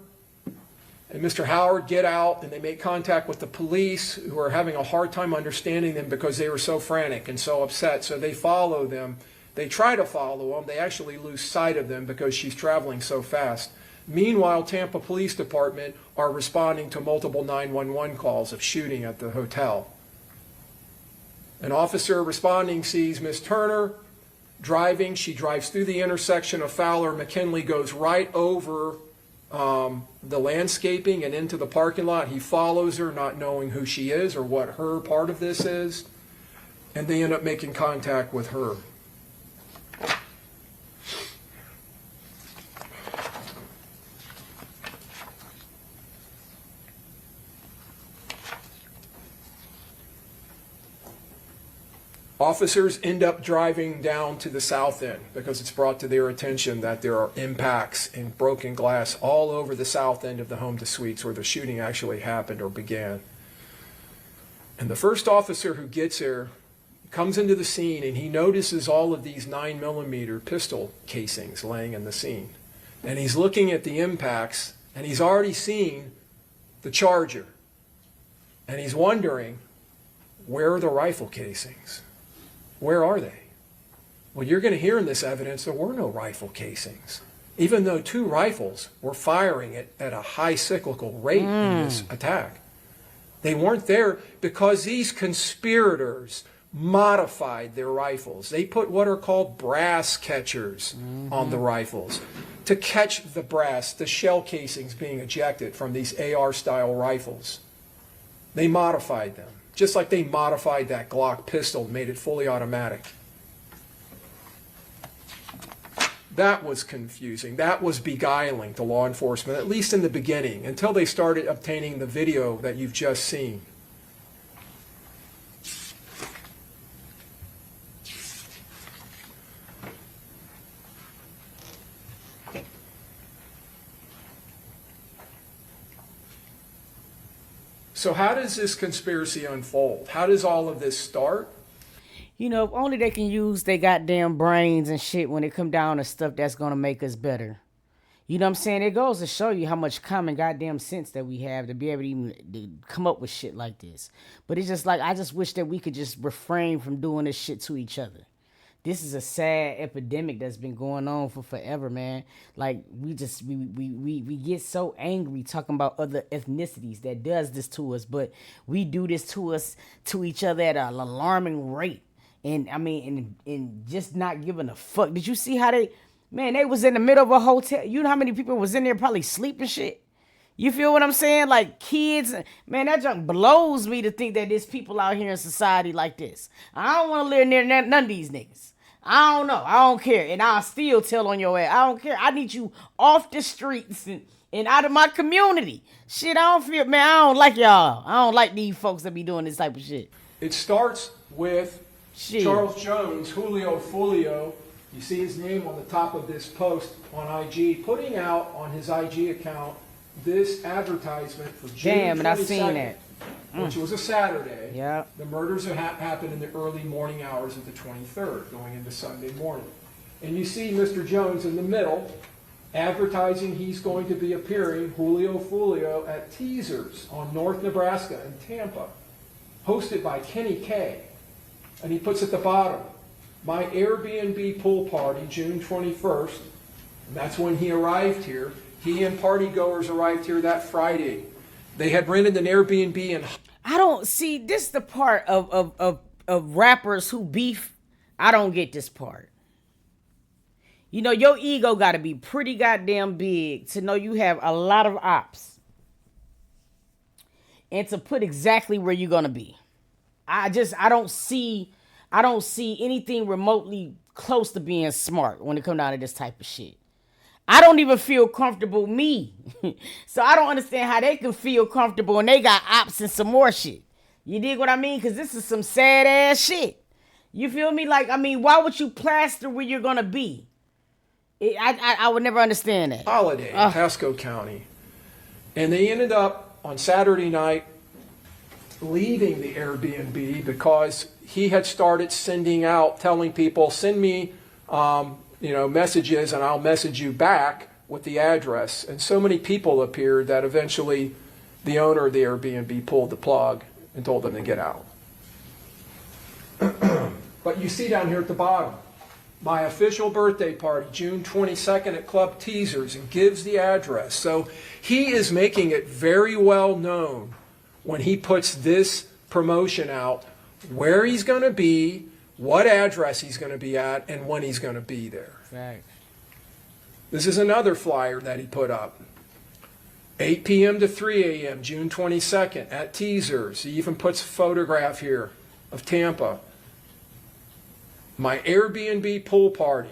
B: and Mr. Howard get out, and they make contact with the police, who are having a hard time understanding them because they were so frantic and so upset. So they follow them. They try to follow them. They actually lose sight of them because she's traveling so fast. Meanwhile, Tampa Police Department are responding to multiple 911 calls of shooting at the hotel. An officer responding sees Miss Turner driving. She drives through the intersection of Fowler. McKinley goes right over the landscaping and into the parking lot. He follows her, not knowing who she is or what her part of this is, and they end up making contact with her. Officers end up driving down to the south end because it's brought to their attention that there are impacts and broken glass all over the south end of the home to suites where the shooting actually happened or began. And the first officer who gets there comes into the scene, and he notices all of these 9mm pistol casings laying in the scene. And he's looking at the impacts, and he's already seen the Charger. And he's wondering, where are the rifle casings? Where are they? Well, you're going to hear in this evidence there were no rifle casings, even though 2 rifles were firing at a high cyclical rate in this attack. They weren't there because these conspirators modified their rifles. They put what are called brass catchers on the rifles to catch the brass, the shell casings being ejected from these AR-style rifles. They modified them, just like they modified that Glock pistol and made it fully automatic. That was confusing. That was beguiling to law enforcement, at least in the beginning, until they started obtaining the video that you've just seen. So how does this conspiracy unfold? How does all of this start?
A: You know, if only they can use their goddamn brains and shit when it come down to stuff that's going to make us better. You know what I'm saying? It goes to show you how much common goddamn sense that we have to be able to even to come up with shit like this. But it's just like, I just wish that we could just refrain from doing this shit to each other. This is a sad epidemic that's been going on for forever, man. Like, we get so angry talking about other ethnicities that does this to us, but we do this to each other at an alarming rate. And I mean, and just not giving a fuck. Did you see how they was in the middle of a hotel? You know how many people was in there probably sleeping shit? You feel what I'm saying? Like kids, man, that junk blows me to think that there's people out here in society like this. I don't want to live near none of these niggas. I don't know. I don't care. And I'll still tell on your ass. I don't care. I need you off the streets and out of my community. Shit, I don't feel, man, I don't like y'all. I don't like these folks that be doing this type of shit.
B: It starts with Charles Jones, Julio Foolio. You see his name on the top of this post on IG, putting out on his IG account this advertisement for June 22nd.
A: Damn, and I seen that.
B: Which was a Saturday.
A: Yeah.
B: The murders happened in the early morning hours of the 23rd, going into Sunday morning. And you see Mr. Jones in the middle, advertising he's going to be appearing, Julio Foolio, at Teasers on North Nebraska in Tampa, hosted by Kenny K. And he puts at the bottom, my Airbnb pool party, June 21st. And that's when he arrived here. He and party goers arrived here that Friday. They had rented an Airbnb in...
A: I don't see, this is the part of rappers who beef. I don't get this part. You know, your ego got to be pretty goddamn big to know you have a lot of ops. And to put exactly where you're going to be. I don't see anything remotely close to being smart when it comes down to this type of shit. I don't even feel comfortable me. So I don't understand how they can feel comfortable and they got ops and some more shit. You dig what I mean? Because this is some sad ass shit. You feel me? Like, I mean, why would you plaster where you're going to be? I would never understand that.
B: Holiday in Pasco County. And they ended up on Saturday night leaving the Airbnb because he had started sending out, telling people, send me messages and I'll message you back with the address, and so many people appeared that eventually the owner of the Airbnb pulled the plug and told them to get out. But you see down here at the bottom, my official birthday party, June 22nd at Club Teasers, and gives the address. So he is making it very well known when he puts this promotion out, where he's going to be, what address he's going to be at, and when he's going to be there.
A: Right.
B: This is another flyer that he put up. 8 p.m. to 3 a.m., June 22nd at Teasers. He even puts a photograph here of Tampa. My Airbnb pool party.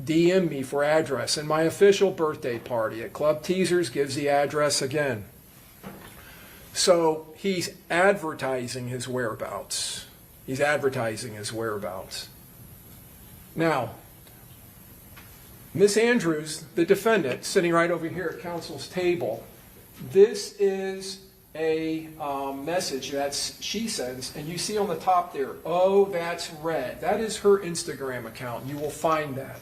B: DM me for address. And my official birthday party at Club Teasers gives the address again. So he's advertising his whereabouts. He's advertising his whereabouts. Now, Miss Andrews, the defendant, sitting right over here at counsel's table, this is a message that she sends, and you see on the top there, oh, that's red. That is her Instagram account. You will find that.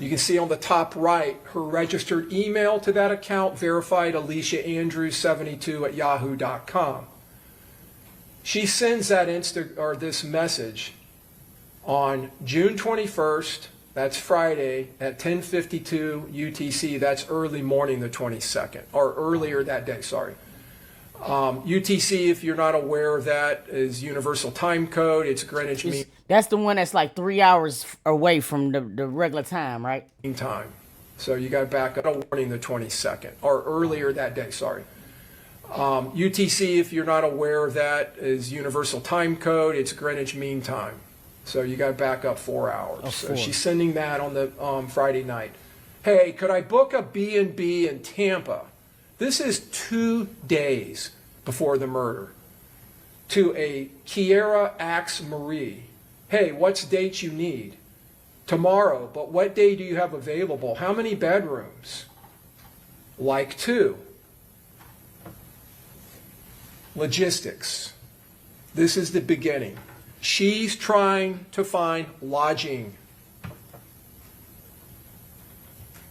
B: You can see on the top right, her registered email to that account, verified AliciaAndrews72@yahoo.com. She sends that this message on June 21st, that's Friday, at 10:52 UTC. That's early morning the 22nd, or earlier that day, sorry. UTC, if you're not aware of that, is Universal Time Code. It's Greenwich Mean
A: That's the one that's like 3 hours away from the regular time, right?
B: Time. So you got to back up. Morning the 22nd, or earlier that day, sorry. UTC, if you're not aware of that, is Universal Time Code. It's Greenwich Mean Time. So you got to back up 4 hours.
A: Oh,
B: so
A: 4.
B: she's sending that on the Friday night. Hey, could I book a B&B in Tampa? This is 2 days before the murder. To a Kiera Axe Marie. Hey, what's dates you need? Tomorrow, but what day do you have available? How many bedrooms? Like 2. Logistics. This is the beginning. She's trying to find lodging.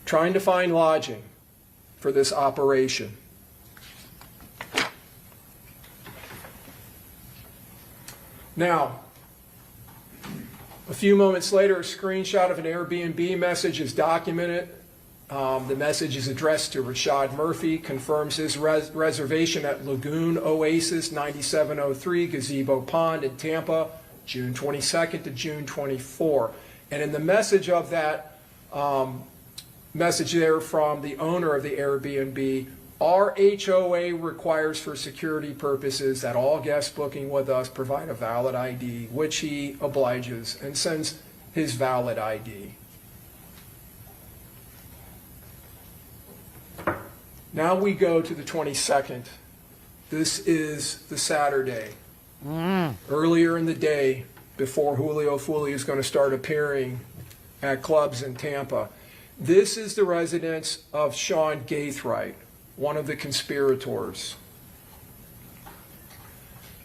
B: Trying to find lodging for this operation. Now, a few moments later, a screenshot of an Airbnb message is documented. The message is addressed to Rashad Murphy, confirms his reservation at Lagoon Oasis 9703 Gazebo Pond in Tampa, June 22nd to June 24. And in the message of that message there from the owner of the Airbnb, our HOA requires for security purposes that all guests booking with us provide a valid ID, which he obliges and sends his valid ID. Now we go to the 22nd. This is the Saturday. Earlier in the day, before Foolio is going to start appearing at clubs in Tampa. This is the residence of Sean Gaithright, one of the conspirators.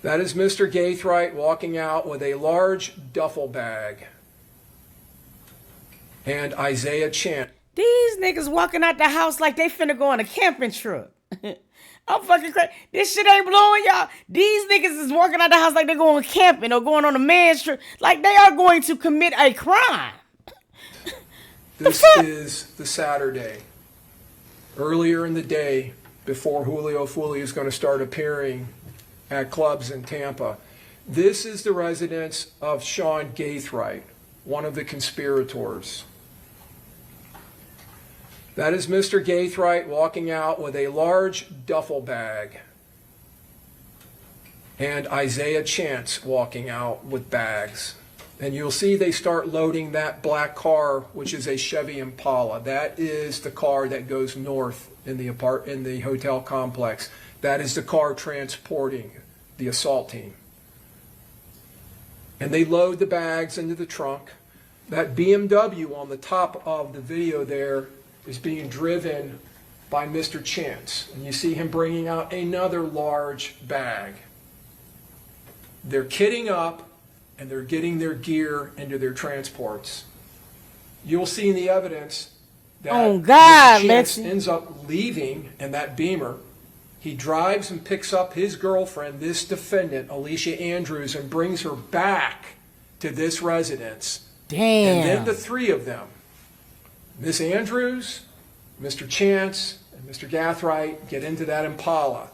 B: That is Mr. Gaithright walking out with a large duffel bag. And Isaiah Chant.
A: These niggas walking out the house like they finna go on a camping trip. I'm fucking crazy. This shit ain't blowing y'all. These niggas is walking out the house like they're going camping or going on a man's trip. Like they are going to commit a crime.
B: This is the Saturday. Earlier in the day, before Foolio is going to start appearing at clubs in Tampa. This is the residence of Sean Gaithright, one of the conspirators. That is Mr. Gaithright walking out with a large duffel bag. And Isaiah Chance walking out with bags. And you'll see they start loading that black car, which is a Chevy Impala. That is the car that goes north in the hotel complex. That is the car transporting the assault team. And they load the bags into the trunk. That BMW on the top of the video there is being driven by Mr. Chance. And you see him bringing out another large bag. They're kitting up and they're getting their gear into their transports. You'll see in the evidence that
A: Oh, God,
B: Mr. Chance
A: Lexi.
B: ends up leaving in that Beamer. He drives and picks up his girlfriend, this defendant, Alicia Andrews, and brings her back to this residence.
A: Damn.
B: And then the three of them, Miss Andrews, Mr. Chance, and Mr. Gathright, get into that Impala,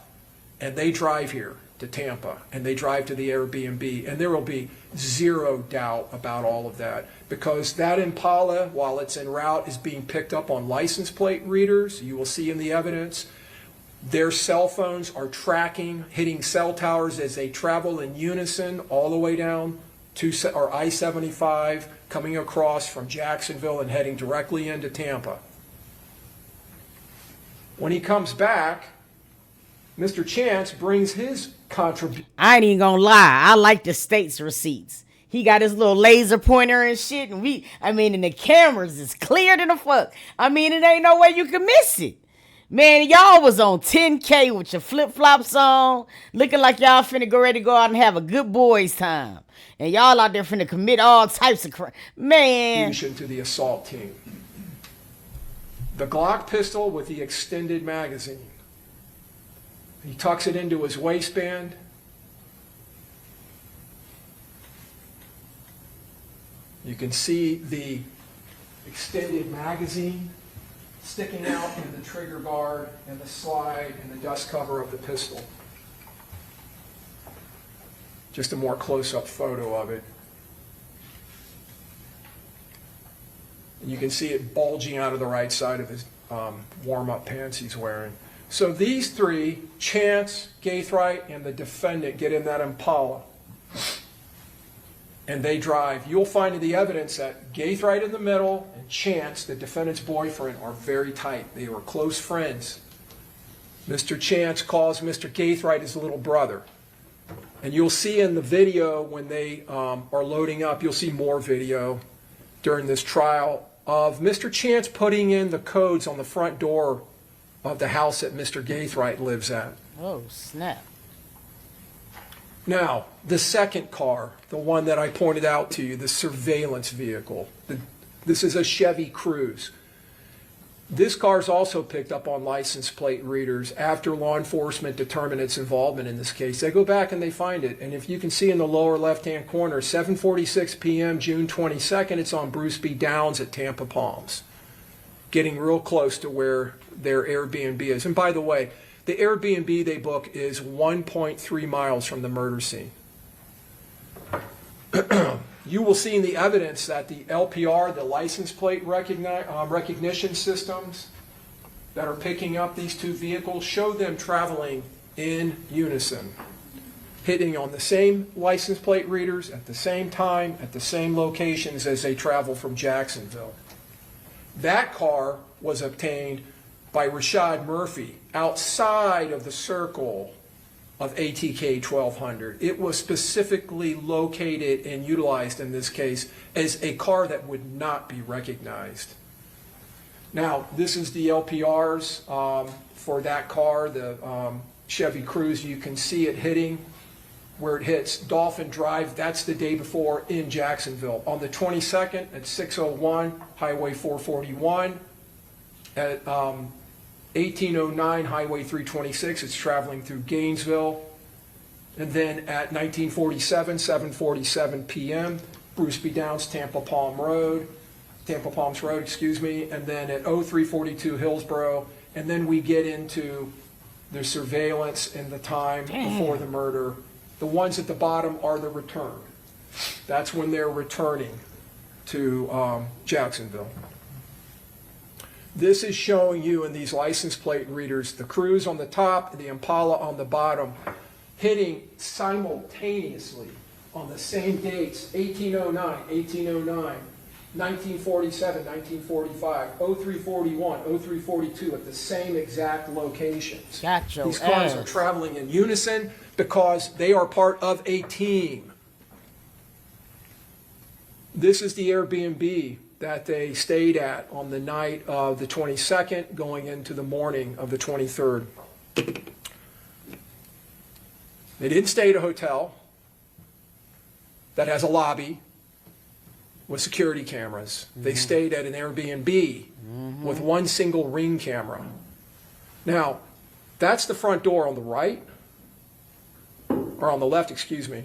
B: and they drive here to Tampa, and they drive to the Airbnb, and there will be zero doubt about all of that, because that Impala, while it's en route, is being picked up on license plate readers. You will see in the evidence their cell phones are tracking, hitting cell towers as they travel in unison all the way down to I-75, coming across from Jacksonville and heading directly into Tampa. When he comes back, Mr. Chance brings his contribution.
A: I ain't even gonna lie. I like the state's receipts. He got his little laser pointer and shit, and and the cameras is clear than the fuck. I mean, it ain't no way you can miss it. Man, y'all was on 10K with your flip-flops on, looking like y'all finna go ready to go out and have a good boys' time. And y'all out there finna commit all types of crime. Man.
B: To the assault team. The Glock pistol with the extended magazine. He tucks it into his waistband. You can see the extended magazine sticking out in the trigger guard and the slide and the dust cover of the pistol. Just a more close-up photo of it. And you can see it bulging out of the right side of his warm-up pants he's wearing. So these three, Chance, Gathright, and the defendant, get in that Impala. And they drive. You'll find in the evidence that Gathright in the middle and Chance, the defendant's boyfriend, are very tight. They were close friends. Mr. Chance calls Mr. Gathright his little brother. And you'll see in the video when they are loading up, you'll see more video during this trial of Mr. Chance putting in the codes on the front door of the house that Mr. Gathright lives at.
A: Oh, snap.
B: Now, the second car, the one that I pointed out to you, the surveillance vehicle, this is a Chevy Cruze. This car is also picked up on license plate readers after law enforcement determined its involvement in this case. They go back and they find it. And if you can see in the lower left-hand corner, 7:46 p.m., June 22nd, it's on Bruce B. Downs at Tampa Palms, getting real close to where their Airbnb is. And by the way, the Airbnb they book is 1.3 miles from the murder scene. You will see in the evidence that the LPR, the license plate recognition systems that are picking up these two vehicles, show them traveling in unison, hitting on the same license plate readers at the same time, at the same locations as they travel from Jacksonville. That car was obtained by Rashad Murphy outside of the circle of ATK 1200. It was specifically located and utilized in this case as a car that would not be recognized. Now, this is the LPRs for that car, the Chevy Cruze. You can see it hitting where it hits Dolphin Drive. That's the day before in Jacksonville. On the 22nd at 6:01, Highway 441. At 1809 Highway 326, it's traveling through Gainesville. And then at 1947, 7:47 p.m., Bruce B. Downs, Tampa Palms Road, and then at 0342 Hillsborough. And then we get into the surveillance and the time before the murder. The ones at the bottom are the return. That's when they're returning to Jacksonville. This is showing you in these license plate readers the Cruze on the top and the Impala on the bottom, hitting simultaneously on the same dates, 1809, 1947, 1945, 0341, 0342, at the same exact locations.
A: Gotcha.
B: These cars are traveling in unison because they are part of a team. This is the Airbnb that they stayed at on the night of the 22nd, going into the morning of the 23rd. They didn't stay at a hotel that has a lobby. with security cameras. They stayed at an Airbnb with one single Ring camera. Now, that's the front door on the right, or on the left, excuse me.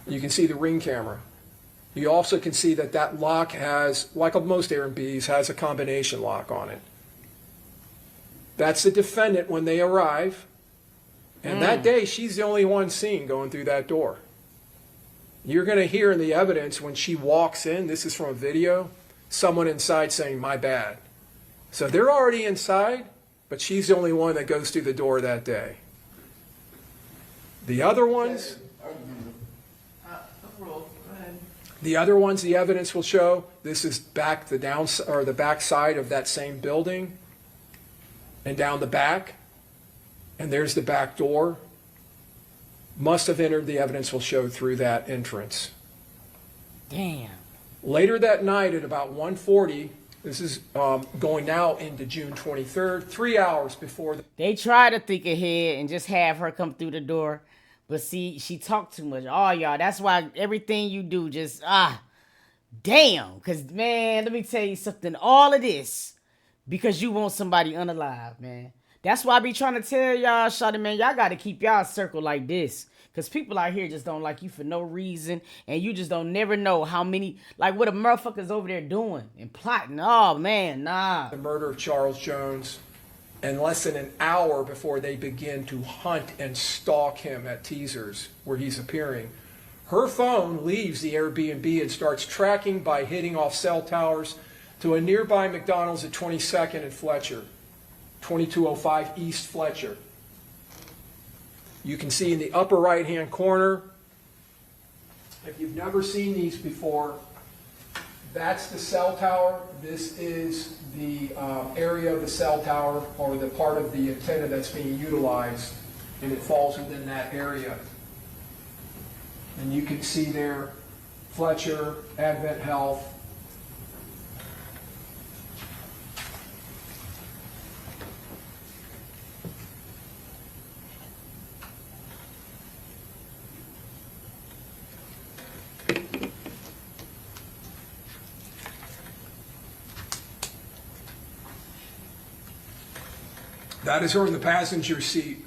B: You can see the Ring camera. You also can see that that lock has, like most Airbnbs, has a combination lock on it. That's the defendant when they arrive. And that day, she's the only one seen going through that door. You're going to hear in the evidence when she walks in, this is from a video, someone inside saying, "My bad." So they're already inside, but she's the only one that goes through the door that day. The other ones, the evidence will show, this is back the back side of that same building, and down the back, and there's the back door. Must have entered, the evidence will show, through that entrance.
A: Damn.
B: Later that night at about 1:40, this is going now into June 23rd, 3 hours before
A: They try to think ahead and just have her come through the door. But see, she talked too much. Oh, y'all, that's why everything you do just, damn. Because, man, let me tell you something. All of this, because you want somebody unalive, man. That's why I be trying to tell y'all, shawty, man, y'all got to keep y'all circle like this. Because people out here just don't like you for no reason. And you just don't never know how many, like what a motherfucker's over there doing and plotting. Oh, man, nah.
B: the murder of Charles Jones, and less than an hour before they begin to hunt and stalk him at Teasers, where he's appearing, her phone leaves the Airbnb and starts tracking by hitting off cell towers to a nearby McDonald's at 22nd and Fletcher, 2205 East Fletcher. You can see in the upper right-hand corner, if you've never seen these before, that's the cell tower. This is the area of the cell tower, or the part of the antenna that's being utilized, and it falls within that area. And you can see there Fletcher, Advent Health. That is her in the passenger seat.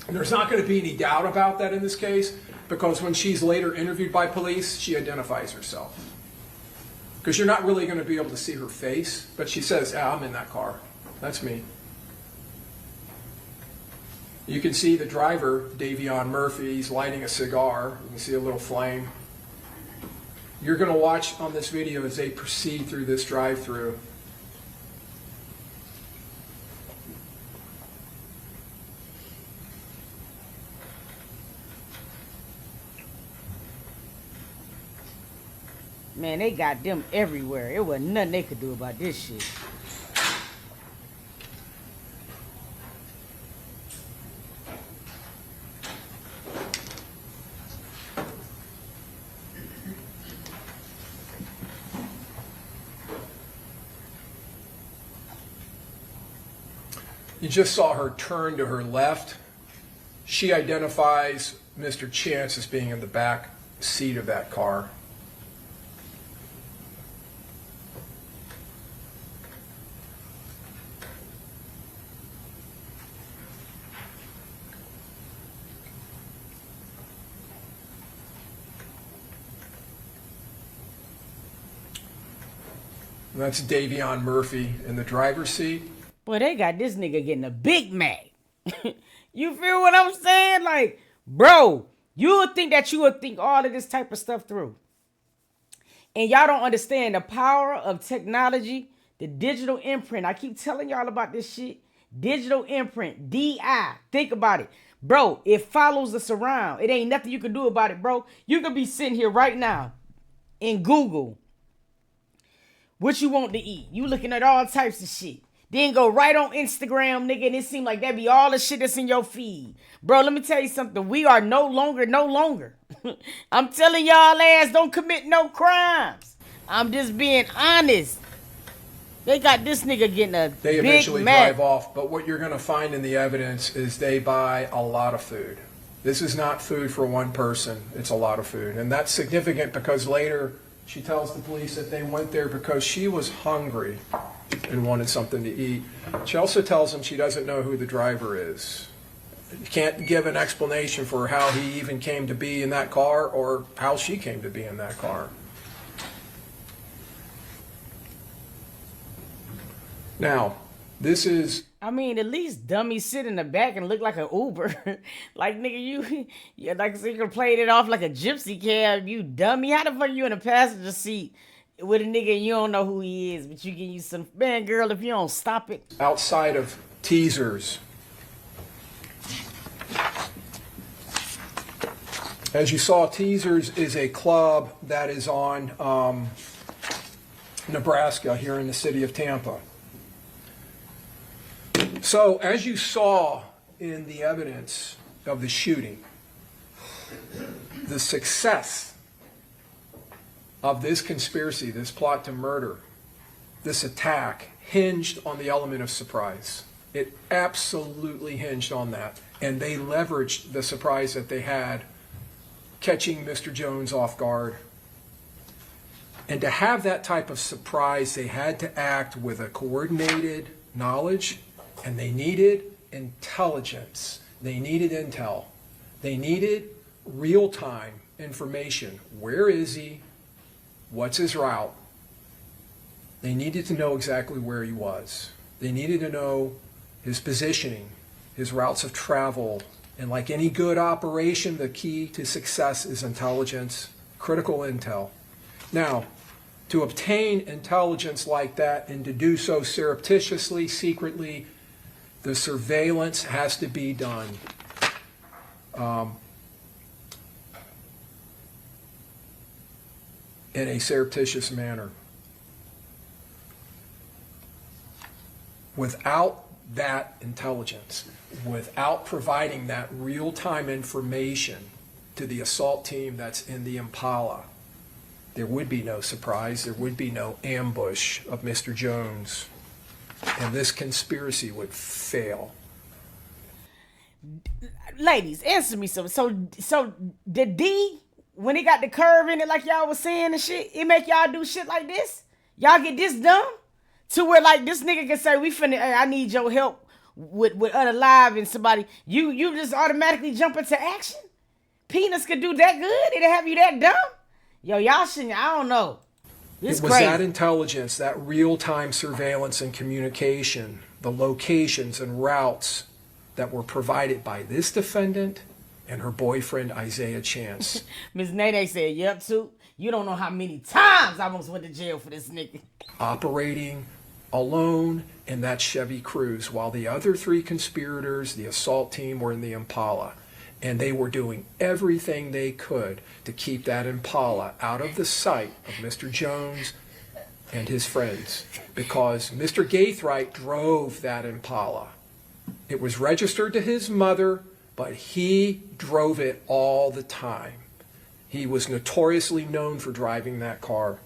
B: And there's not going to be any doubt about that in this case, because when she's later interviewed by police, she identifies herself. Because you're not really going to be able to see her face, but she says, "I'm in that car. That's me." You can see the driver, Davion Murphy, he's lighting a cigar. You can see a little flame. You're going to watch on this video as they proceed through this drive-through.
A: Man, they got them everywhere. It wasn't nothing they could do about this shit.
B: You just saw her turn to her left. She identifies Mr. Chance as being in the back seat of that car. And that's Davion Murphy in the driver's seat.
A: Boy, they got this nigga getting a Big Mac. You feel what I'm saying? Like, bro, you would think that you would think all of this type of stuff through. And y'all don't understand the power of technology, the digital imprint. I keep telling y'all about this shit. Digital imprint, DI. Think about it. Bro, it follows us around. It ain't nothing you can do about it, bro. You could be sitting here right now in Google what you want to eat. You looking at all types of shit. Then go right on Instagram, nigga, and it seem like that be all the shit that's in your feed. Bro, let me tell you something. We are no longer. I'm telling y'all ass, don't commit no crimes. I'm just being honest. They got this nigga getting a
B: They
A: Big
B: eventually
A: Mac.
B: drive off, but what you're going to find in the evidence is they buy a lot of food. This is not food for one person. It's a lot of food. And that's significant because later she tells the police that they went there because she was hungry and wanted something to eat. She also tells them she doesn't know who the driver is. You can't give an explanation for how he even came to be in that car or how she came to be in that car. Now, this is...
A: I mean, at least dummy sit in the back and look like an Uber. Like, nigga, yeah, like, so you can play it off like a gypsy cab, you dummy. How the fuck you in a passenger seat with a nigga and you don't know who he is, but you can use some... Man, girl, if you don't stop it.
B: Outside of teasers. As you saw, Teasers is a club that is on Nebraska, here in the city of Tampa. So, as you saw in the evidence of the shooting, the success of this conspiracy, this plot to murder, this attack, hinged on the element of surprise. It absolutely hinged on that. And they leveraged the surprise that they had, catching Mr. Jones off guard. And to have that type of surprise, they had to act with a coordinated knowledge, and they needed intelligence. They needed intel. They needed real-time information. Where is he? What's his route? They needed to know exactly where he was. They needed to know his positioning, his routes of travel. And like any good operation, the key to success is intelligence, critical intel. Now, to obtain intelligence like that and to do so surreptitiously, secretly, the surveillance has to be done in a surreptitious manner. Without that intelligence, without providing that real-time information to the assault team that's in the Impala, there would be no surprise, there would be no ambush of Mr. Jones, and this conspiracy would fail.
A: Ladies, answer me something. So the D, when it got the curve in it, like y'all was saying and shit, it make y'all do shit like this? Y'all get this dumb? To where like this nigga can say, hey, I need your help with unaliving somebody. You just automatically jump into action? Penis could do that good? It'll have you that dumb? Yo, y'all shouldn't, I don't know. This
B: It was
A: crazy.
B: that intelligence, that real-time surveillance and communication, the locations and routes that were provided by this defendant and her boyfriend, Isaiah Chance.
A: Ms. Nene said, yep, too. You don't know how many times I almost went to jail for this nigga.
B: Operating alone in that Chevy Cruze, while the other three conspirators, the assault team, were in the Impala. And they were doing everything they could to keep that Impala out of the sight of Mr. Jones and his friends, because Mr. Gaithright drove that Impala. It was registered to his mother, but he drove it all the time. He was notoriously known for driving that car.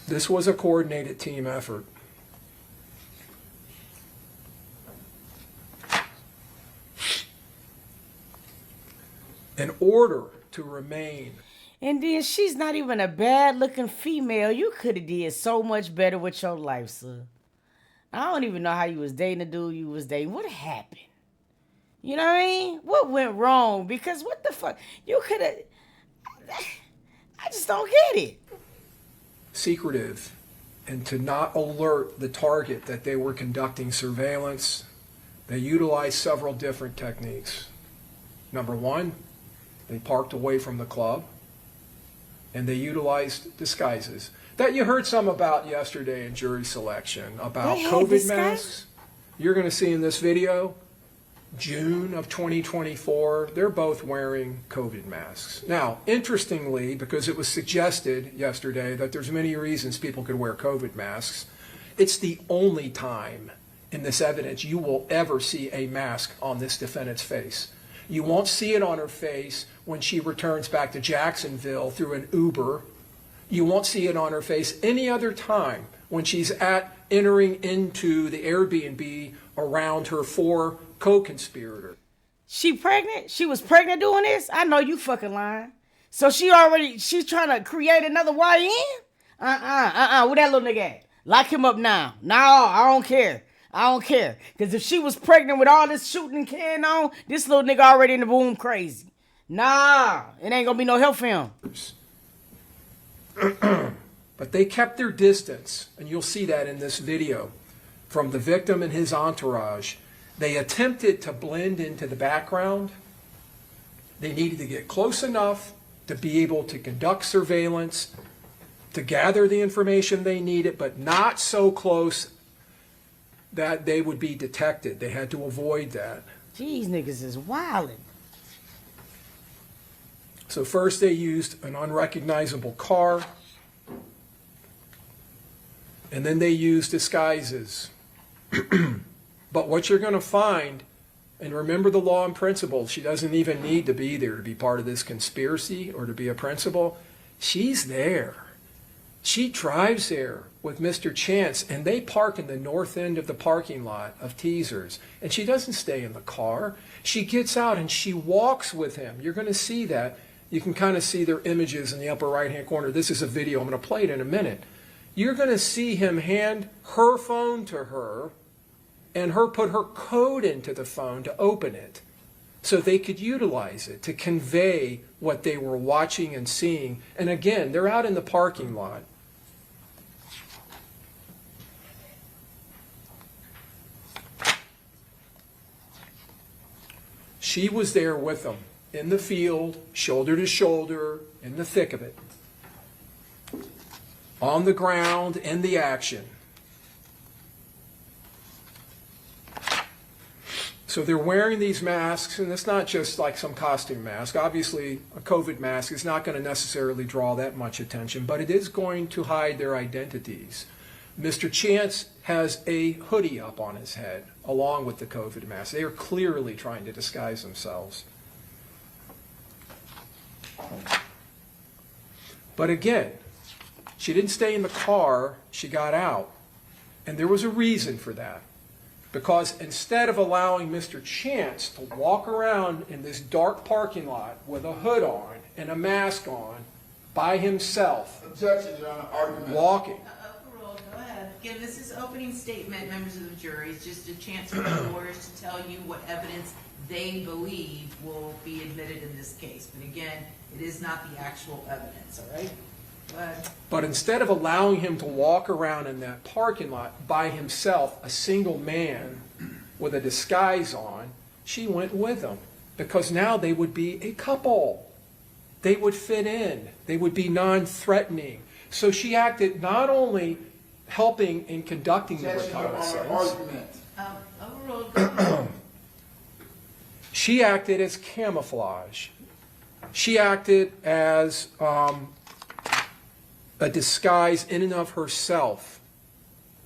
B: This was a coordinated team effort. In order to remain.
A: And then she's not even a bad looking female. You could have did so much better with your life, sir. I don't even know how you was dating a dude you was dating. What happened? You know what I mean? What went wrong? Because what the fuck? You could have... I just don't get it.
B: Secretive, and to not alert the target that they were conducting surveillance, they utilized several different techniques. Number one, they parked away from the club, and they utilized disguises that you heard some about yesterday in jury selection, about COVID masks. You're going to see in this video, June of 2024, they're both wearing COVID masks. Now, interestingly, because it was suggested yesterday that there's many reasons people could wear COVID masks, it's the only time in this evidence you will ever see a mask on this defendant's face. You won't see it on her face when she returns back to Jacksonville through an Uber. You won't see it on her face any other time when she's at entering into the Airbnb around her 4 co-conspirators.
A: She pregnant? She was pregnant doing this? I know you fucking lying. So she's trying to create another YN? Where that little nigga at? Lock him up now. No, I don't care. I don't care. Because if she was pregnant with all this shooting and carrying on, this little nigga already in the womb crazy. Nah, it ain't gonna be no help for him.
B: But they kept their distance, and you'll see that in this video, from the victim and his entourage. They attempted to blend into the background. They needed to get close enough to be able to conduct surveillance, to gather the information they needed, but not so close that they would be detected. They had to avoid that.
A: These niggas is wildin'.
B: So first they used an unrecognizable car, and then they used disguises. But what you're going to find, and remember the law and principle, she doesn't even need to be there to be part of this conspiracy or to be a principal. She's there. She drives there with Mr. Chance, and they park in the north end of the parking lot of Teasers. And she doesn't stay in the car. She gets out and she walks with him. You're going to see that. You can kind of see their images in the upper right-hand corner. This is a video. I'm going to play it in a minute. You're going to see him hand her phone to her and her put her code into the phone to open it so they could utilize it to convey what they were watching and seeing. And again, they're out in the parking lot. She was there with them in the field, shoulder to shoulder, in the thick of it, on the ground, in the action. So they're wearing these masks, and it's not just like some costume mask. Obviously, a COVID mask is not going to necessarily draw that much attention, but it is going to hide their identities. Mr. Chance has a hoodie up on his head, along with the COVID mask. They are clearly trying to disguise themselves. But again, she didn't stay in the car, she got out. And there was a reason for that. Because instead of allowing Mr. Chance to walk around in this dark parking lot with a hood on and a mask on by himself,
D: Objection, Your Honor. Argument.
B: walking.
C: Overruled, go ahead. Again, this is opening statement, members of the jury. It's just a chance for the lawyers to tell you what evidence they believe will be admitted in this case. But again, it is not the actual evidence, all right? Go ahead.
B: But instead of allowing him to walk around in that parking lot by himself, a single man with a disguise on, she went with him. Because now they would be a couple. They would fit in. They would be non-threatening. So she acted not only helping in conducting the
D: Objection, Your Honor.
B: reconnaissance,
D: Argument.
C: Overruled, go ahead.
B: she acted as camouflage. She acted as a disguise in and of herself.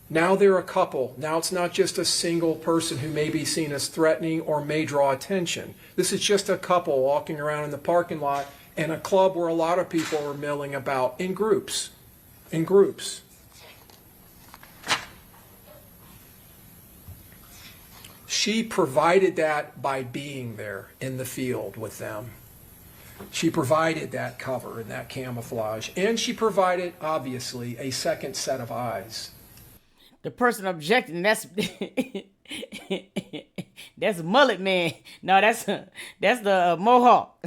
B: Now they're a couple. Now it's not just a single person who may be seen as threatening or may draw attention. This is just a couple walking around in the parking lot in a club where a lot of people are milling about in groups. In groups. She provided that by being there in the field with them. She provided that cover and that camouflage. And she provided, obviously, a second set of eyes.
A: The person objecting, that's that's mullet man. No, that's the mohawk.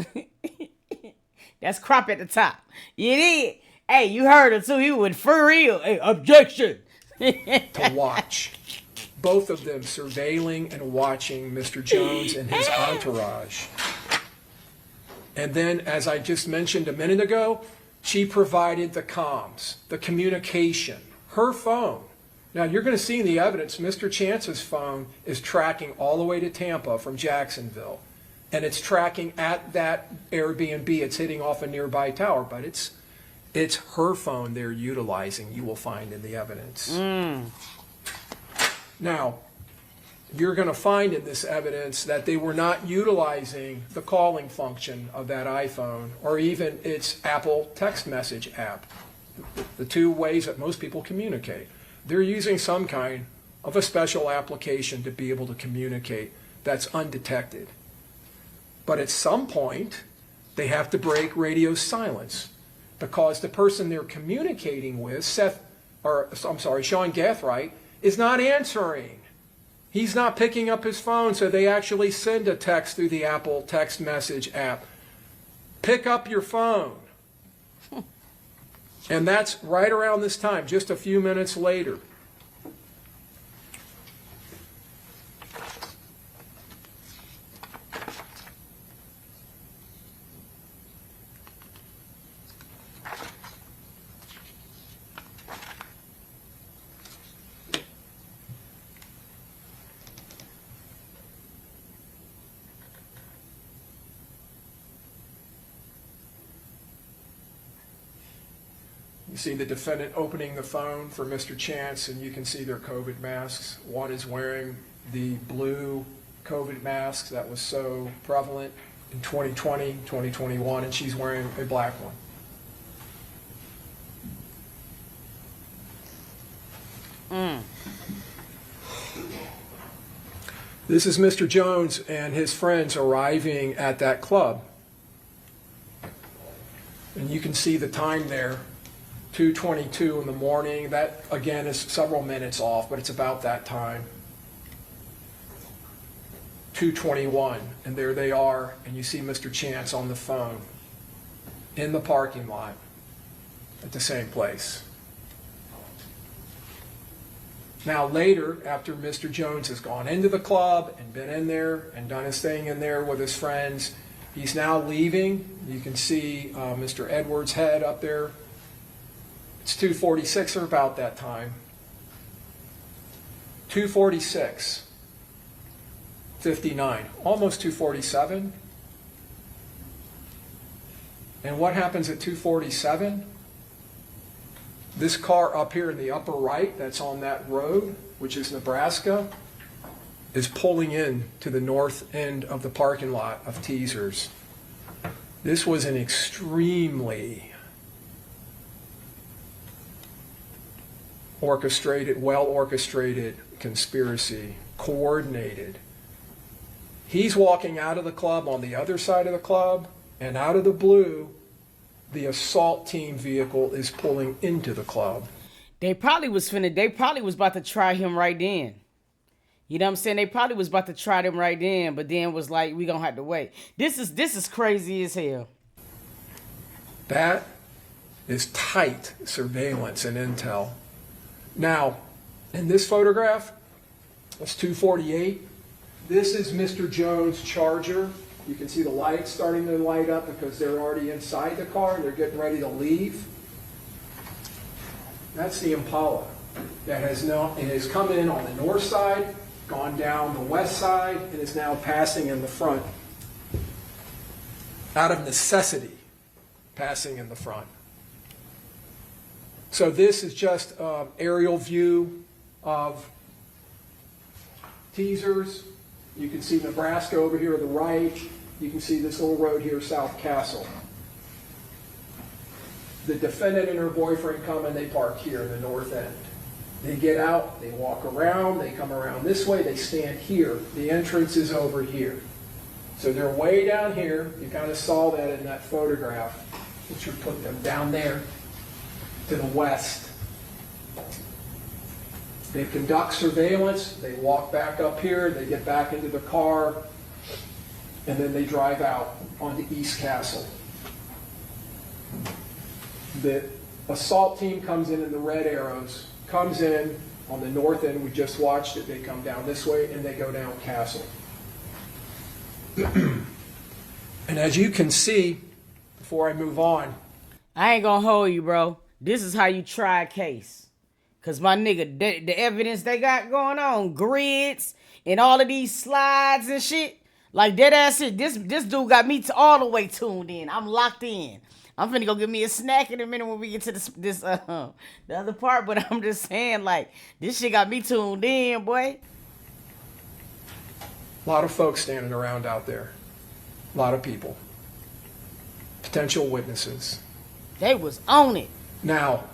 A: That's crop at the top. You did. Hey, you heard it too. He went for real. Hey, objection.
B: To watch. Both of them surveilling and watching Mr. Jones and his entourage. And then, as I just mentioned a minute ago, she provided the comms, the communication, her phone. Now, you're going to see in the evidence, Mr. Chance's phone is tracking all the way to Tampa from Jacksonville. And it's tracking at that Airbnb. It's hitting off a nearby tower, but it's her phone they're utilizing, you will find in the evidence. Now, you're going to find in this evidence that they were not utilizing the calling function of that iPhone or even its Apple text message app, the two ways that most people communicate. They're using some kind of a special application to be able to communicate that's undetected. But at some point, they have to break radio silence because the person they're communicating with, Sean Gathright, is not answering. He's not picking up his phone, so they actually send a text through the Apple text message app. Pick up your phone. And that's right around this time, just a few minutes later. You see the defendant opening the phone for Mr. Chance, and you can see their COVID masks. One is wearing the blue COVID mask that was so prevalent in 2020, 2021, and she's wearing a black one. This is Mr. Jones and his friends arriving at that club. And you can see the time there. 2:22 in the morning. That, again, is several minutes off, but it's about that time. 2:21, and there they are, and you see Mr. Chance on the phone in the parking lot at the same place. Now later, after Mr. Jones has gone into the club and been in there and done his thing in there with his friends, he's now leaving. You can see Mr. Edwards' head up there. It's 2:46 or about that time. 2:46, 59, almost 2:47. And what happens at 2:47? This car up here in the upper right, that's on that road, which is Nebraska, is pulling in to the north end of the parking lot of Teasers. This was an extremely orchestrated, well-orchestrated conspiracy, coordinated. He's walking out of the club on the other side of the club, and out of the blue, the assault team vehicle is pulling into the club.
A: They probably was about to try him right then. You know what I'm saying? They probably was about to try them right then, but then was like, we gonna have to wait. This is crazy as hell.
B: That is tight surveillance and intel. Now, in this photograph, that's 2:48. This is Mr. Jones' Charger. You can see the lights starting to light up because they're already inside the car and they're getting ready to leave. That's the Impala that has come in on the north side, gone down the west side, and is now passing in the front. Out of necessity, passing in the front. So this is just an aerial view of Teasers. You can see Nebraska over here to the right. You can see this little road here, South Castle. The defendant and her boyfriend come and they park here in the north end. They get out, they walk around, they come around this way, they stand here. The entrance is over here. So they're way down here. You kind of saw that in that photograph, which would put them down there to the west. They conduct surveillance, they walk back up here, they get back into the car, and then they drive out onto East Castle. The assault team comes in the red arrows, comes in on the north end, we just watched it, they come down this way and they go down Castle. And as you can see, before I move on,
A: I ain't gonna hold you, bro. This is how you try a case. Because my nigga, the evidence they got going on, grids and all of these slides and shit, like dead ass shit, this dude got me all the way tuned in. I'm locked in. I'm finna go get me a snack in a minute when we get to the other part, but I'm just saying, like, this shit got me tuned in, boy.
B: a lot of folks standing around out there. A lot of people. Potential witnesses.
A: They was on it.
B: Now,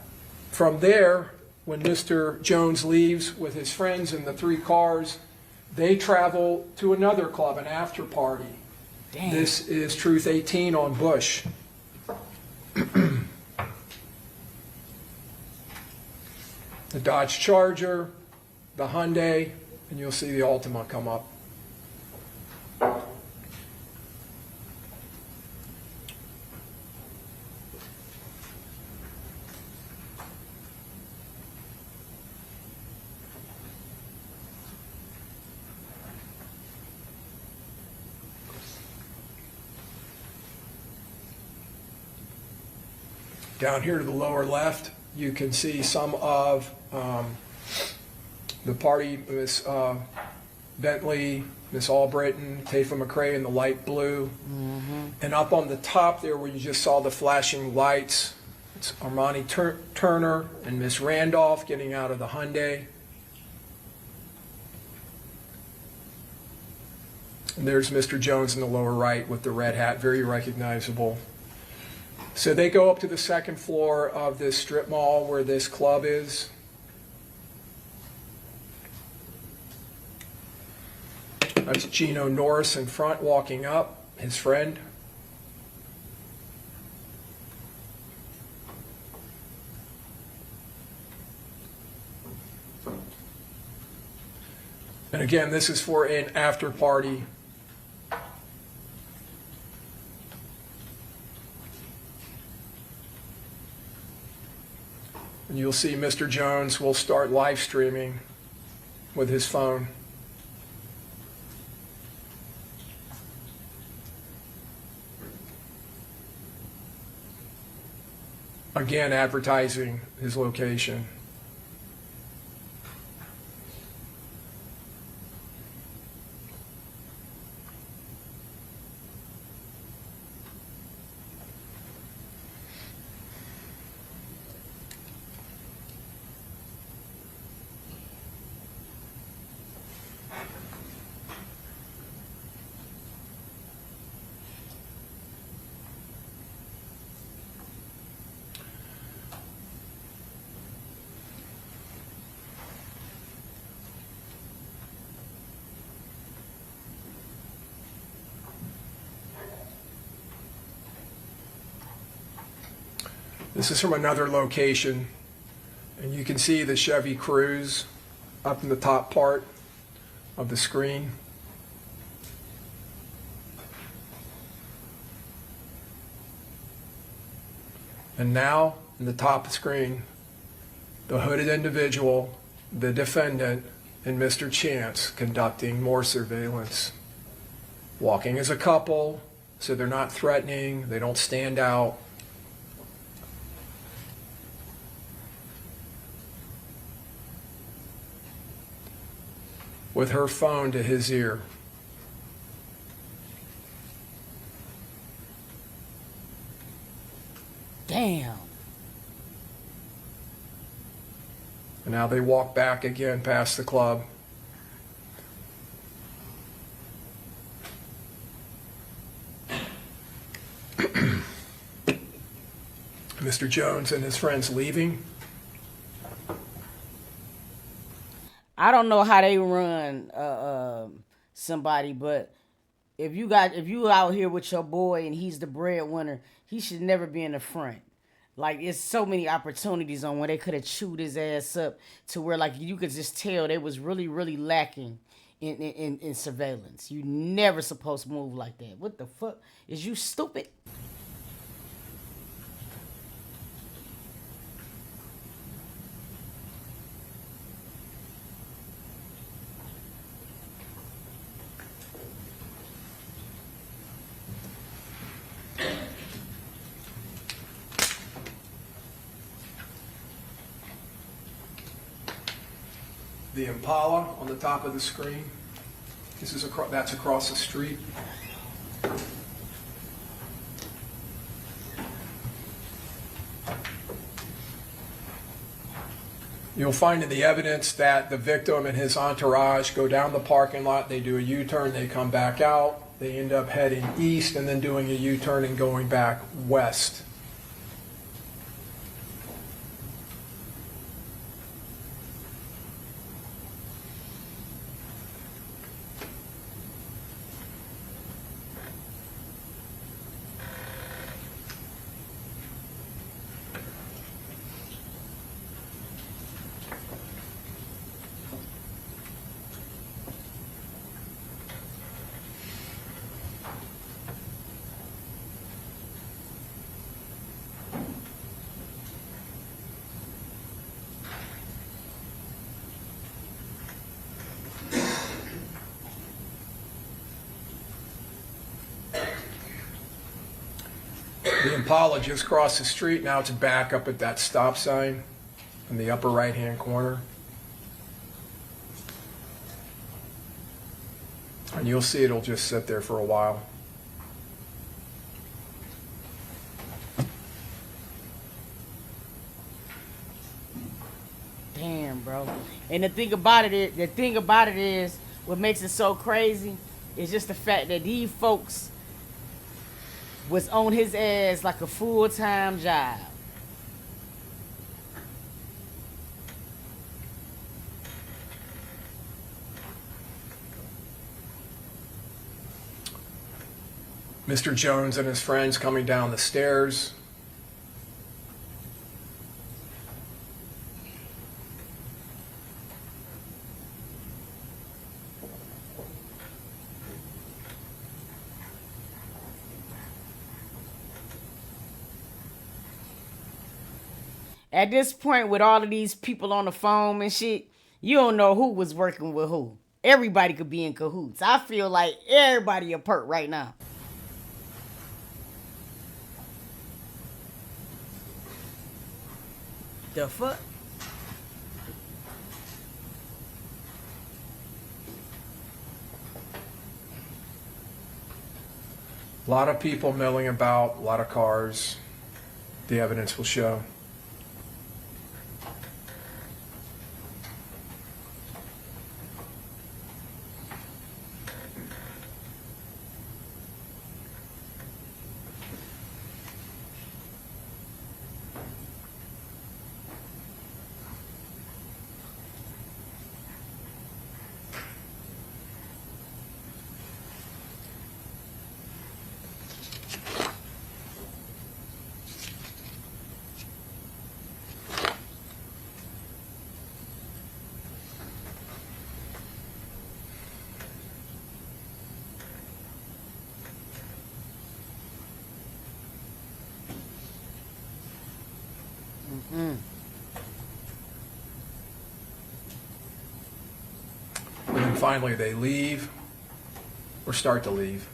B: from there, when Mr. Jones leaves with his friends in the 3 cars, they travel to another club, an after party.
A: Damn.
B: This is Truth 18 on Bush. The Dodge Charger, the Hyundai, and you'll see the Altima come up. Down here to the lower left, you can see some of the party, Miss Bentley, Miss Albritton, Tafa McRae in the light blue. And up on the top there where you just saw the flashing lights, it's Armani Turner and Miss Randolph getting out of the Hyundai. And there's Mr. Jones in the lower right with the red hat, very recognizable. So they go up to the second floor of this strip mall where this club is. That's Gino Norris in front walking up, his friend. And again, this is for an after party. And you'll see Mr. Jones will start live streaming with his phone. Again, advertising his location. This is from another location, and you can see the Chevy Cruze up in the top part of the screen. And now, in the top of the screen, the hooded individual, the defendant, and Mr. Chance conducting more surveillance. Walking as a couple, so they're not threatening, they don't stand out. With her phone to his ear.
A: Damn.
B: And now they walk back again past the club. Mr. Jones and his friends leaving.
A: I don't know how they run somebody, but if you out here with your boy and he's the breadwinner, he should never be in the front. Like, it's so many opportunities on where they could have chewed his ass up to where, like, you could just tell they was really, really lacking in surveillance. You never supposed to move like that. What the fuck? Is you stupid?
B: The Impala on the top of the screen. That's across the street. You'll find in the evidence that the victim and his entourage go down the parking lot, they do a U-turn, they come back out, they end up heading east and then doing a U-turn and going back west. Impala just crossed the street. Now it's back up at that stop sign in the upper right-hand corner. And you'll see it'll just sit there for a while.
A: Damn, bro. And the thing about it is, what makes it so crazy is just the fact that these folks was on his ass like a full-time job.
B: Mr. Jones and his friends coming down the stairs.
A: At this point, with all of these people on the phone and shit, you don't know who was working with who. Everybody could be in cahoots. I feel like everybody a perk right now. The fuck?
B: A lot of people milling about, a lot of cars. The evidence will show. And then finally they leave or start to leave.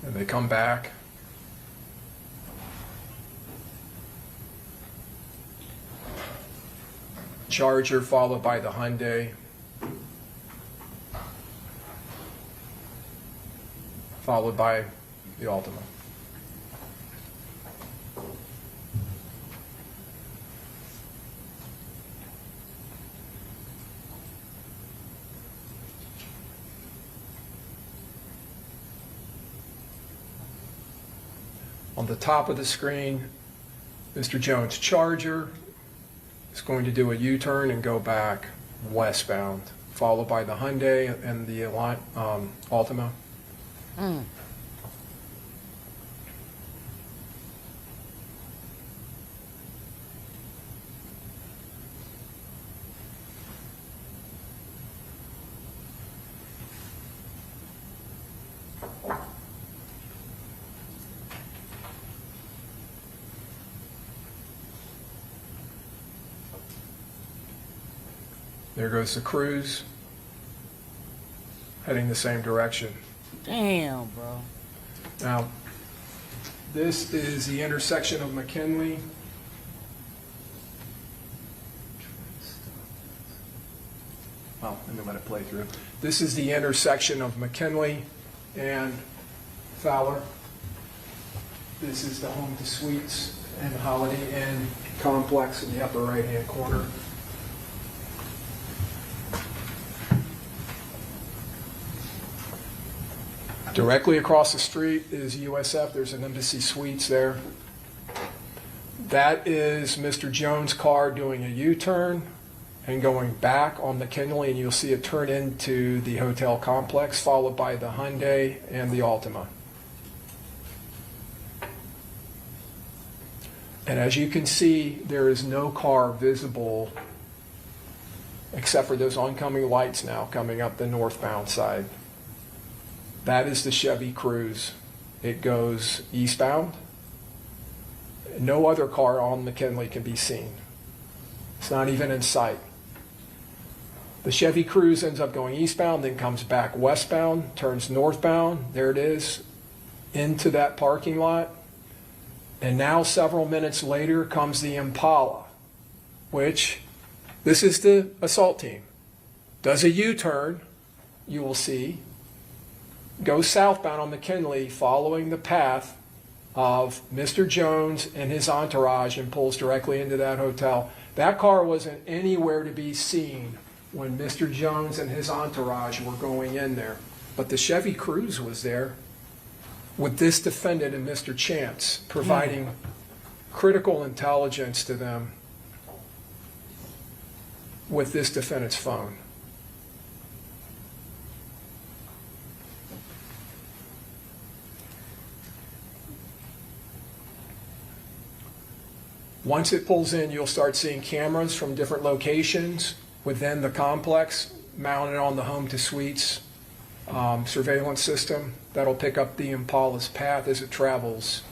B: And they come back. Charger followed by the Hyundai, followed by the Altima. On the top of the screen, Mr. Jones' Charger is going to do a U-turn and go back westbound, followed by the Hyundai and the Altima. There goes the Cruise, heading the same direction.
A: Damn, bro.
B: Now, this is the intersection of McKinley. Well, I'm going to let it play through. This is the intersection of McKinley and Fowler. This is the Home to Suites and Holiday Inn complex in the upper right-hand corner. Directly across the street is USF. There's an Embassy Suites there. That is Mr. Jones' car doing a U-turn and going back on McKinley, and you'll see it turn into the hotel complex, followed by the Hyundai and the Altima. And as you can see, there is no car visible except for those oncoming lights now coming up the northbound side. That is the Chevy Cruise. It goes eastbound, No other car on McKinley can be seen. It's not even in sight. The Chevy Cruze ends up going eastbound, then comes back westbound, turns northbound. There it is, into that parking lot. And now several minutes later comes the Impala, which, this is the assault team. Does a U-turn, you will see, goes southbound on McKinley following the path of Mr. Jones and his entourage and pulls directly into that hotel. That car wasn't anywhere to be seen when Mr. Jones and his entourage were going in there. But the Chevy Cruze was there with this defendant and Mr. Chance providing critical intelligence to them with this defendant's phone. Once it pulls in, you'll start seeing cameras from different locations within the complex mounted on the home to suites surveillance system that'll pick up the Impala's path as it travels.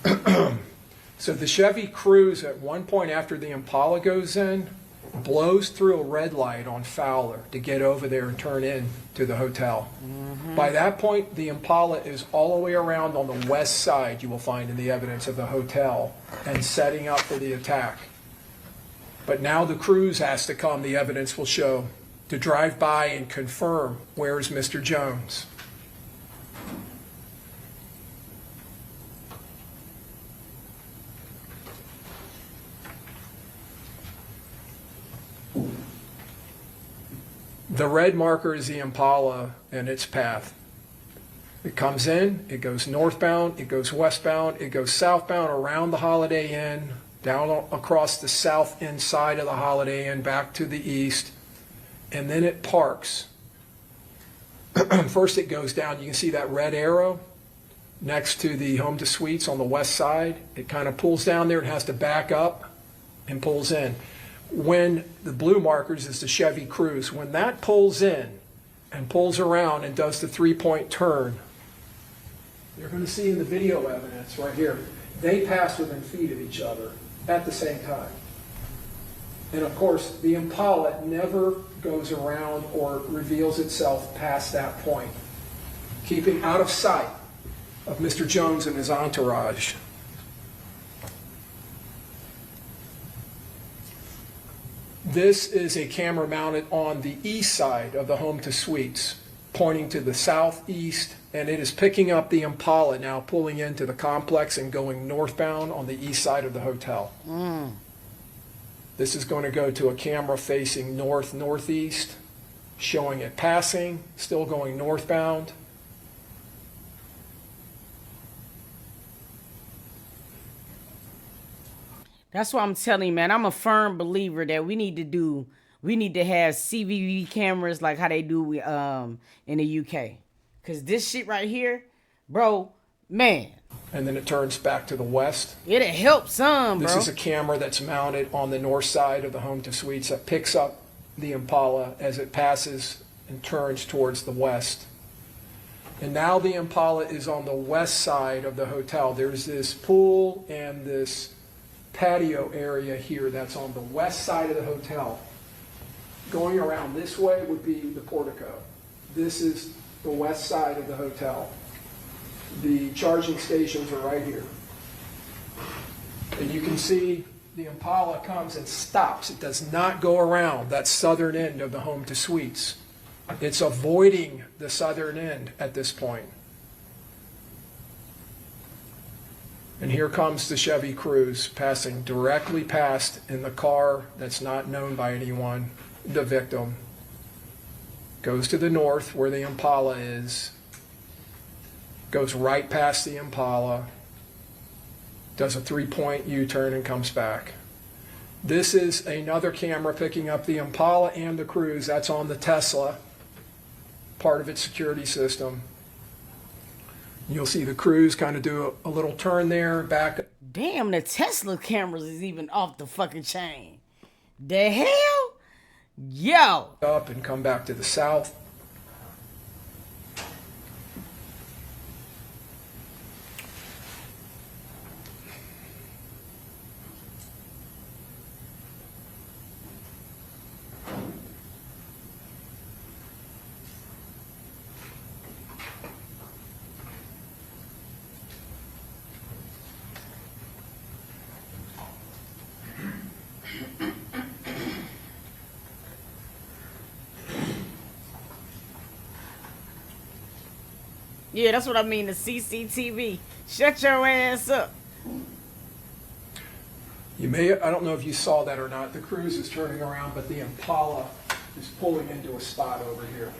B: So the Chevy Cruze, at one point after the Impala goes in, blows through a red light on Fowler to get over there and turn in to the hotel. By that point, the Impala is all the way around on the west side, you will find in the evidence, of the hotel and setting up for the attack. But now the Cruze has to come, the evidence will show, to drive by and confirm where is Mr. Jones. The red marker is the Impala and its path. It comes in, it goes northbound, it goes westbound, it goes southbound around the Holiday Inn, down across the south end side of the Holiday Inn, back to the east, and then it parks. First it goes down, you can see that red arrow next to the home to suites on the west side. It kind of pulls down there and has to back up and pulls in. When the blue markers is the Chevy Cruze, when that pulls in and pulls around and does the three-point turn, you're going to see in the video evidence right here, they pass within feet of each other at the same time. And of course, the Impala never goes around or reveals itself past that point, keeping out of sight of Mr. Jones and his entourage. This is a camera mounted on the east side of the home to suites, pointing to the southeast, and it is picking up the Impala now, pulling into the complex and going northbound on the east side of the hotel. This is going to go to a camera facing north-northeast, showing it passing, still going northbound.
A: That's why I'm telling you, man, I'm a firm believer that we need to have CVV cameras like how they do in the UK. Because this shit right here, bro, man.
B: And then it turns back to the west.
A: It'll help some, bro.
B: This is a camera that's mounted on the north side of the home to suites that picks up the Impala as it passes and turns towards the west. And now the Impala is on the west side of the hotel. There's this pool and this patio area here that's on the west side of the hotel. Going around this way would be the portico. This is the west side of the hotel. The charging stations are right here. And you can see the Impala comes and stops. It does not go around that southern end of the home to suites. It's avoiding the southern end at this point. And here comes the Chevy Cruze passing directly past in the car that's not known by anyone, the victim. Goes to the north where the Impala is, goes right past the Impala, does a three-point U-turn and comes back. This is another camera picking up the Impala and the Cruze. That's on the Tesla, part of its security system. You'll see the Cruze kind of do a little turn there, back.
A: Damn, the Tesla cameras is even off the fucking chain. The hell? Yo.
B: Up and come back to the south.
A: Yeah, that's what I mean, the CCTV. Shut your ass up.
B: I don't know if you saw that or not. The cruise is turning around, but the Impala is pulling into a spot over here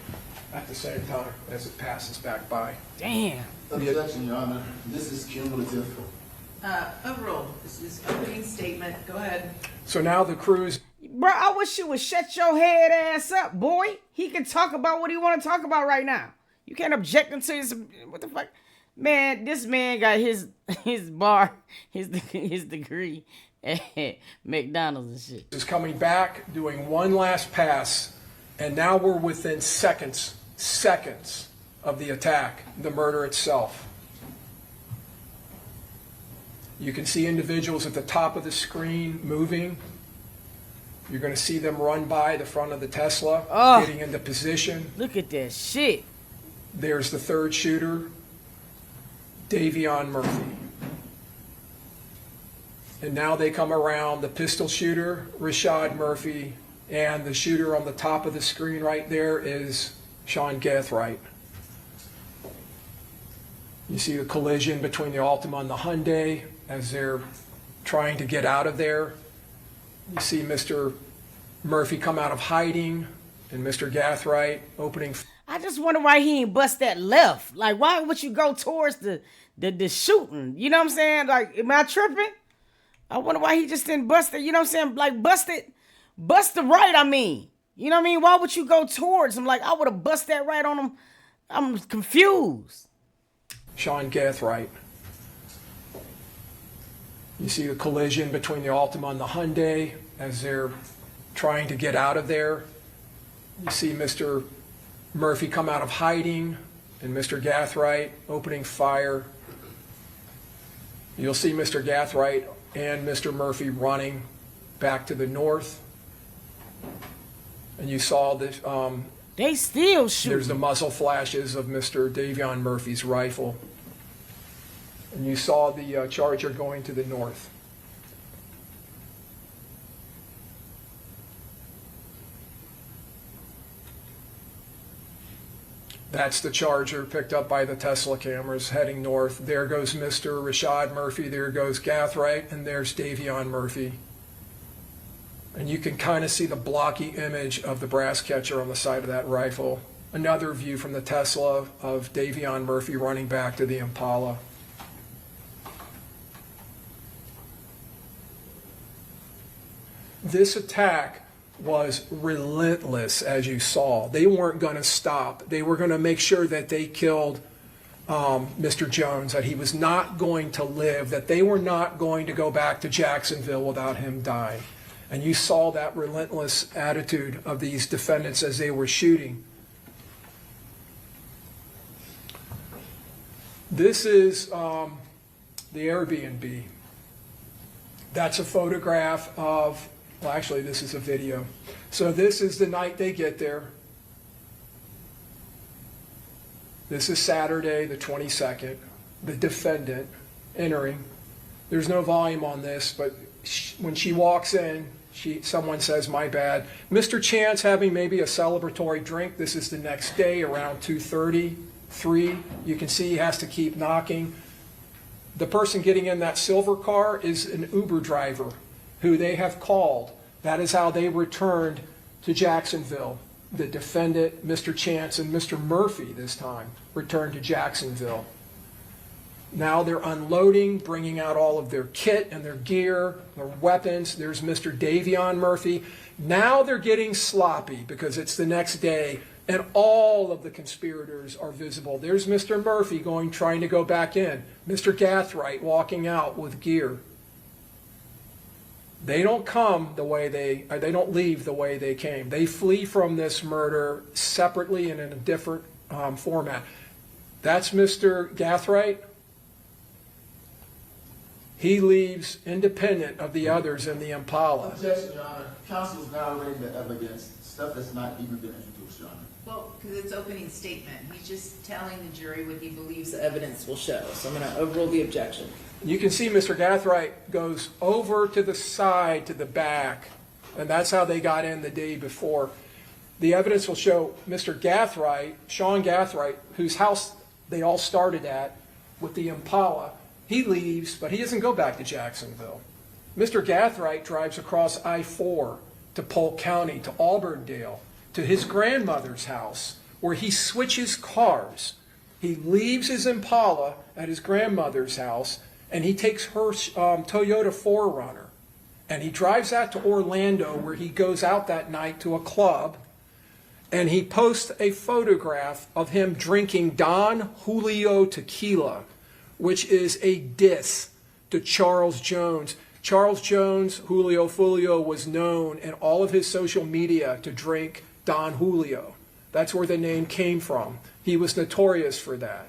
B: at the same time as it passes back by.
A: Damn.
D: Objection, Your Honor. This is cumulative.
C: Overruled. This is opening statement. Go ahead.
B: So now the cruise,
A: Bro, I wish you would shut your head ass up, boy. He can talk about what he want to talk about right now. You can't object until his, what the fuck? Man, this man got his bar, his degree at McDonald's and shit.
B: is coming back, doing one last pass, and now we're within seconds of the attack, the murder itself. You can see individuals at the top of the screen moving. You're going to see them run by the front of the Tesla, getting into position.
A: Look at that shit.
B: There's the third shooter, Davion Murphy. And now they come around the pistol shooter, Rashad Murphy, and the shooter on the top of the screen right there is Sean Gathright. You see the collision between the Altima and the Hyundai as they're trying to get out of there. You see Mr. Murphy come out of hiding and Mr. Gathright opening.
A: I just wonder why he ain't bust that left. Like, why would you go towards the shooting? You know what I'm saying? Like, am I tripping? I wonder why he just didn't bust it. You know what I'm saying? Like, bust the right, I mean. You know what I mean? Why would you go towards him? Like, I would have bust that right on him. I'm confused.
B: Sean Gathright. You see the collision between the Altima and the Hyundai as they're trying to get out of there. You see Mr. Murphy come out of hiding and Mr. Gathright opening fire. You'll see Mr. Gathright and Mr. Murphy running back to the north. And you saw this,
A: They still shooting.
B: there's the muzzle flashes of Mr. Davion Murphy's rifle. And you saw the Charger going to the north. That's the Charger picked up by the Tesla cameras heading north. There goes Mr. Rashad Murphy, there goes Gathright, and there's Davion Murphy. And you can kind of see the blocky image of the brass catcher on the side of that rifle. Another view from the Tesla of Davion Murphy running back to the Impala. This attack was relentless, as you saw. They weren't going to stop. They were going to make sure that they killed Mr. Jones, that he was not going to live, that they were not going to go back to Jacksonville without him dying. And you saw that relentless attitude of these defendants as they were shooting. This is the Airbnb. That's a photograph of, well, actually, this is a video. So this is the night they get there. This is Saturday, the 22nd. The defendant entering. There's no volume on this, but when she walks in, someone says, "My bad." Mr. Chance having maybe a celebratory drink. This is the next day around 2:30, 3. You can see he has to keep knocking. The person getting in that silver car is an Uber driver who they have called. That is how they returned to Jacksonville. The defendant, Mr. Chance, and Mr. Murphy this time returned to Jacksonville. Now they're unloading, bringing out all of their kit and their gear, their weapons. There's Mr. Davion Murphy. Now they're getting sloppy because it's the next day and all of the conspirators are visible. There's Mr. Murphy trying to go back in. Mr. Gathright walking out with gear. They don't they don't leave the way they came. They flee from this murder separately and in a different format. That's Mr. Gathright. He leaves independent of the others in the Impala.
D: Objection, Your Honor. Counsel is now reading the evidence, stuff that's not even been introduced, Your Honor.
C: Well, because it's opening statement. He's just telling the jury what he believes the evidence will show. So I'm going to overrule the objection.
B: You can see Mr. Gathright goes over to the side, to the back, and that's how they got in the day before. The evidence will show Mr. Gathright, Sean Gathright, whose house they all started at with the Impala, he leaves, but he doesn't go back to Jacksonville. Mr. Gathright drives across I-4 to Polk County, to Auburndale, to his grandmother's house, where he switches cars. He leaves his Impala at his grandmother's house, and he takes her Toyota 4Runner, and he drives that to Orlando, where he goes out that night to a club, and he posts a photograph of him drinking Don Julio tequila, which is a diss to Charles Jones. Charles Jones, Julio Foolio, was known in all of his social media to drink Don Julio. That's where the name came from. He was notorious for that.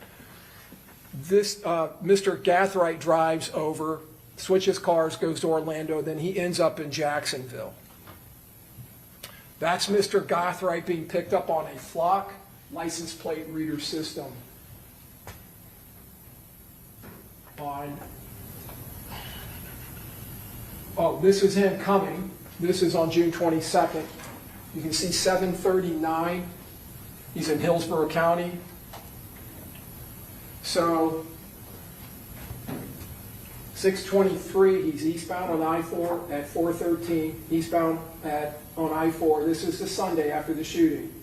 B: This Mr. Gathright drives over, switches cars, goes to Orlando, then he ends up in Jacksonville. That's Mr. Gathright being picked up on a Flock license plate reader system this is him coming. This is on June 22nd. You can see 739. He's in Hillsborough County. So 623, he's eastbound on I-4 at 413, eastbound on I-4. This is the Sunday after the shooting.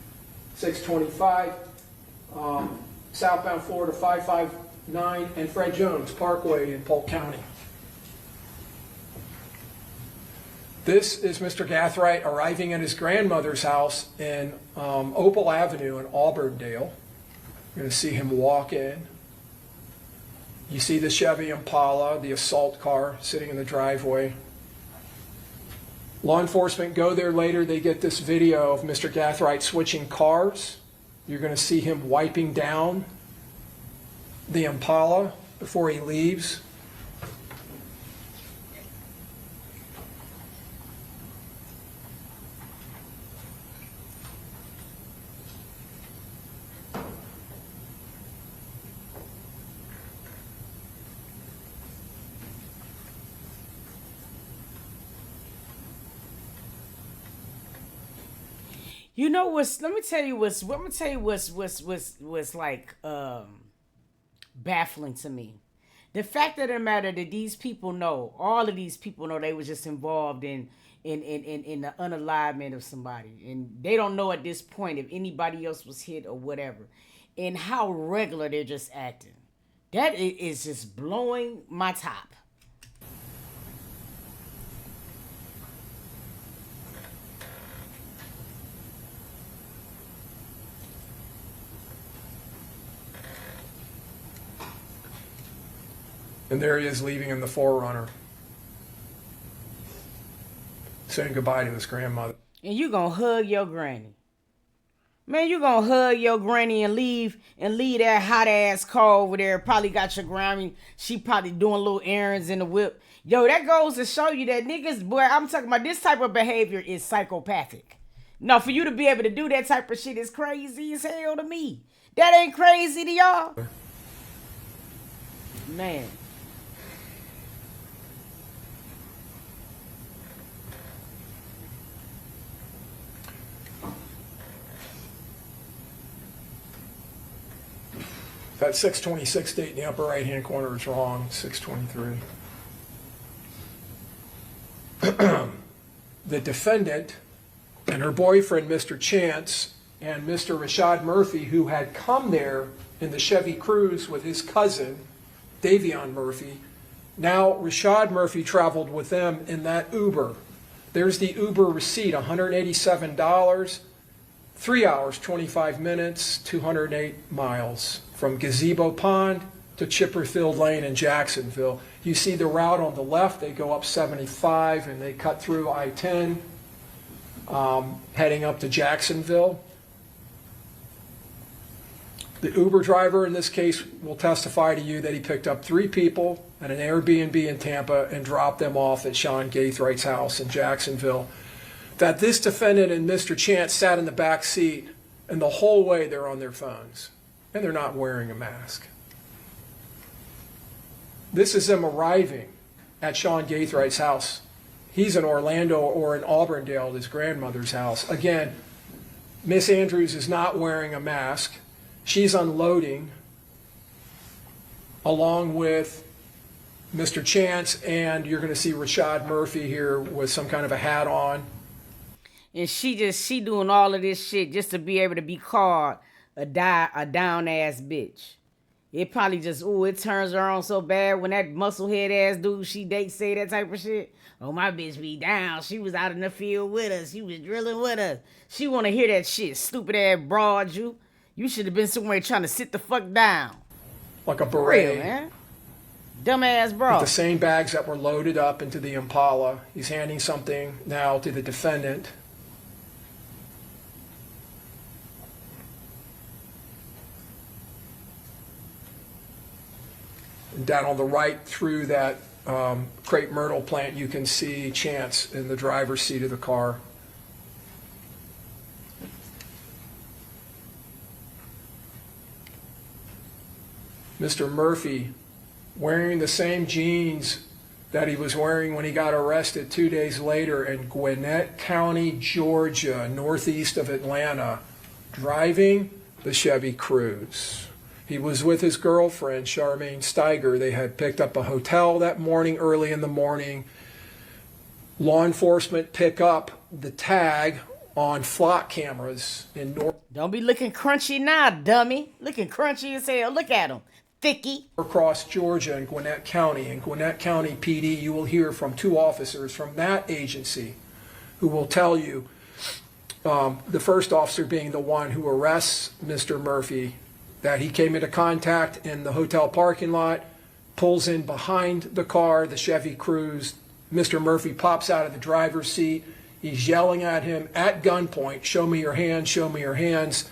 B: 625, southbound Florida 559, and Fred Jones Parkway in Polk County. This is Mr. Gathright arriving at his grandmother's house in Opal Avenue in Auburndale. You're going to see him walk in. You see the Chevy Impala, the assault car, sitting in the driveway. Law enforcement go there later. They get this video of Mr. Gathright switching cars. You're going to see him wiping down the Impala before he leaves.
A: You know what's? Let me tell you what's like baffling to me. The fact of the matter that these people know, all of these people know, they was just involved in the unalivement of somebody, and they don't know at this point if anybody else was hit or whatever, and how regular they're just acting. That is just blowing my top.
B: And there he is leaving in the 4Runner, saying goodbye to his grandmother.
A: And you gonna hug your granny. Man, you gonna hug your granny and leave that hot ass car over there. Probably got your granny. She probably doing little errands in the whip. Yo, that goes to show you that niggas, boy, I'm talking about this type of behavior is psychopathic. Now, for you to be able to do that type of shit is crazy as hell to me. That ain't crazy to y'all? Man.
B: That 626 date in the upper right-hand corner is wrong, 623. The defendant and her boyfriend, Mr. Chance, and Mr. Rashad Murphy, who had come there in the Chevy Cruze with his cousin, Davion Murphy. Now, Rashad Murphy traveled with them in that Uber. There's the Uber receipt, $187, 3 hours, 25 minutes, 208 miles. From Gazebo Pond to Chipperfield Lane in Jacksonville. You see the route on the left, they go up 75 and they cut through I-10, heading up to Jacksonville. The Uber driver in this case will testify to you that he picked up 3 people at an Airbnb in Tampa and dropped them off at Sean Gaithright's house in Jacksonville. That this defendant and Mr. Chance sat in the back seat, and the whole way they're on their phones. And they're not wearing a mask. This is them arriving at Sean Gaithride's house. He's in Orlando or in Auburndale at his grandmother's house. Again, Miss Andrews is not wearing a mask. She's unloading along with Mr. Chance, and you're going to see Rashad Murphy here with some kind of a hat on.
A: And she doing all of this shit just to be able to be called a down ass bitch. It probably just, it turns her on so bad when that musclehead ass dude she dates say that type of shit. Oh, my bitch be down. She was out in the field with us. She was drilling with us. She want to hear that shit. Stupid ass broad you. You should have been somewhere trying to sit the fuck down.
B: Like a
A: For
B: beret.
A: real, man. Dumbass broad.
B: With the same bags that were loaded up into the Impala. He's handing something now to the defendant. And down on the right through that crepe myrtle plant, you can see Chance in the driver's seat of the car. Mr. Murphy wearing the same jeans that he was wearing when he got arrested 2 days later in Gwinnett County, Georgia, northeast of Atlanta, driving the Chevy Cruze. He was with his girlfriend, Charmaine Steiger. They had picked up a hotel that morning, early in the morning. Law enforcement pick up the tag on flock cameras in North.
A: Don't be looking crunchy now, dummy. Looking crunchy as hell. Look at him. Thicky.
B: Across Georgia and Gwinnett County. In Gwinnett County PD, you will hear from 2 officers from that agency who will tell you, the first officer being the one who arrests Mr. Murphy, that he came into contact in the hotel parking lot, pulls in behind the car, the Chevy Cruze. Mr. Murphy pops out of the driver's seat. He's yelling at him at gunpoint, "Show me your hands, show me your hands."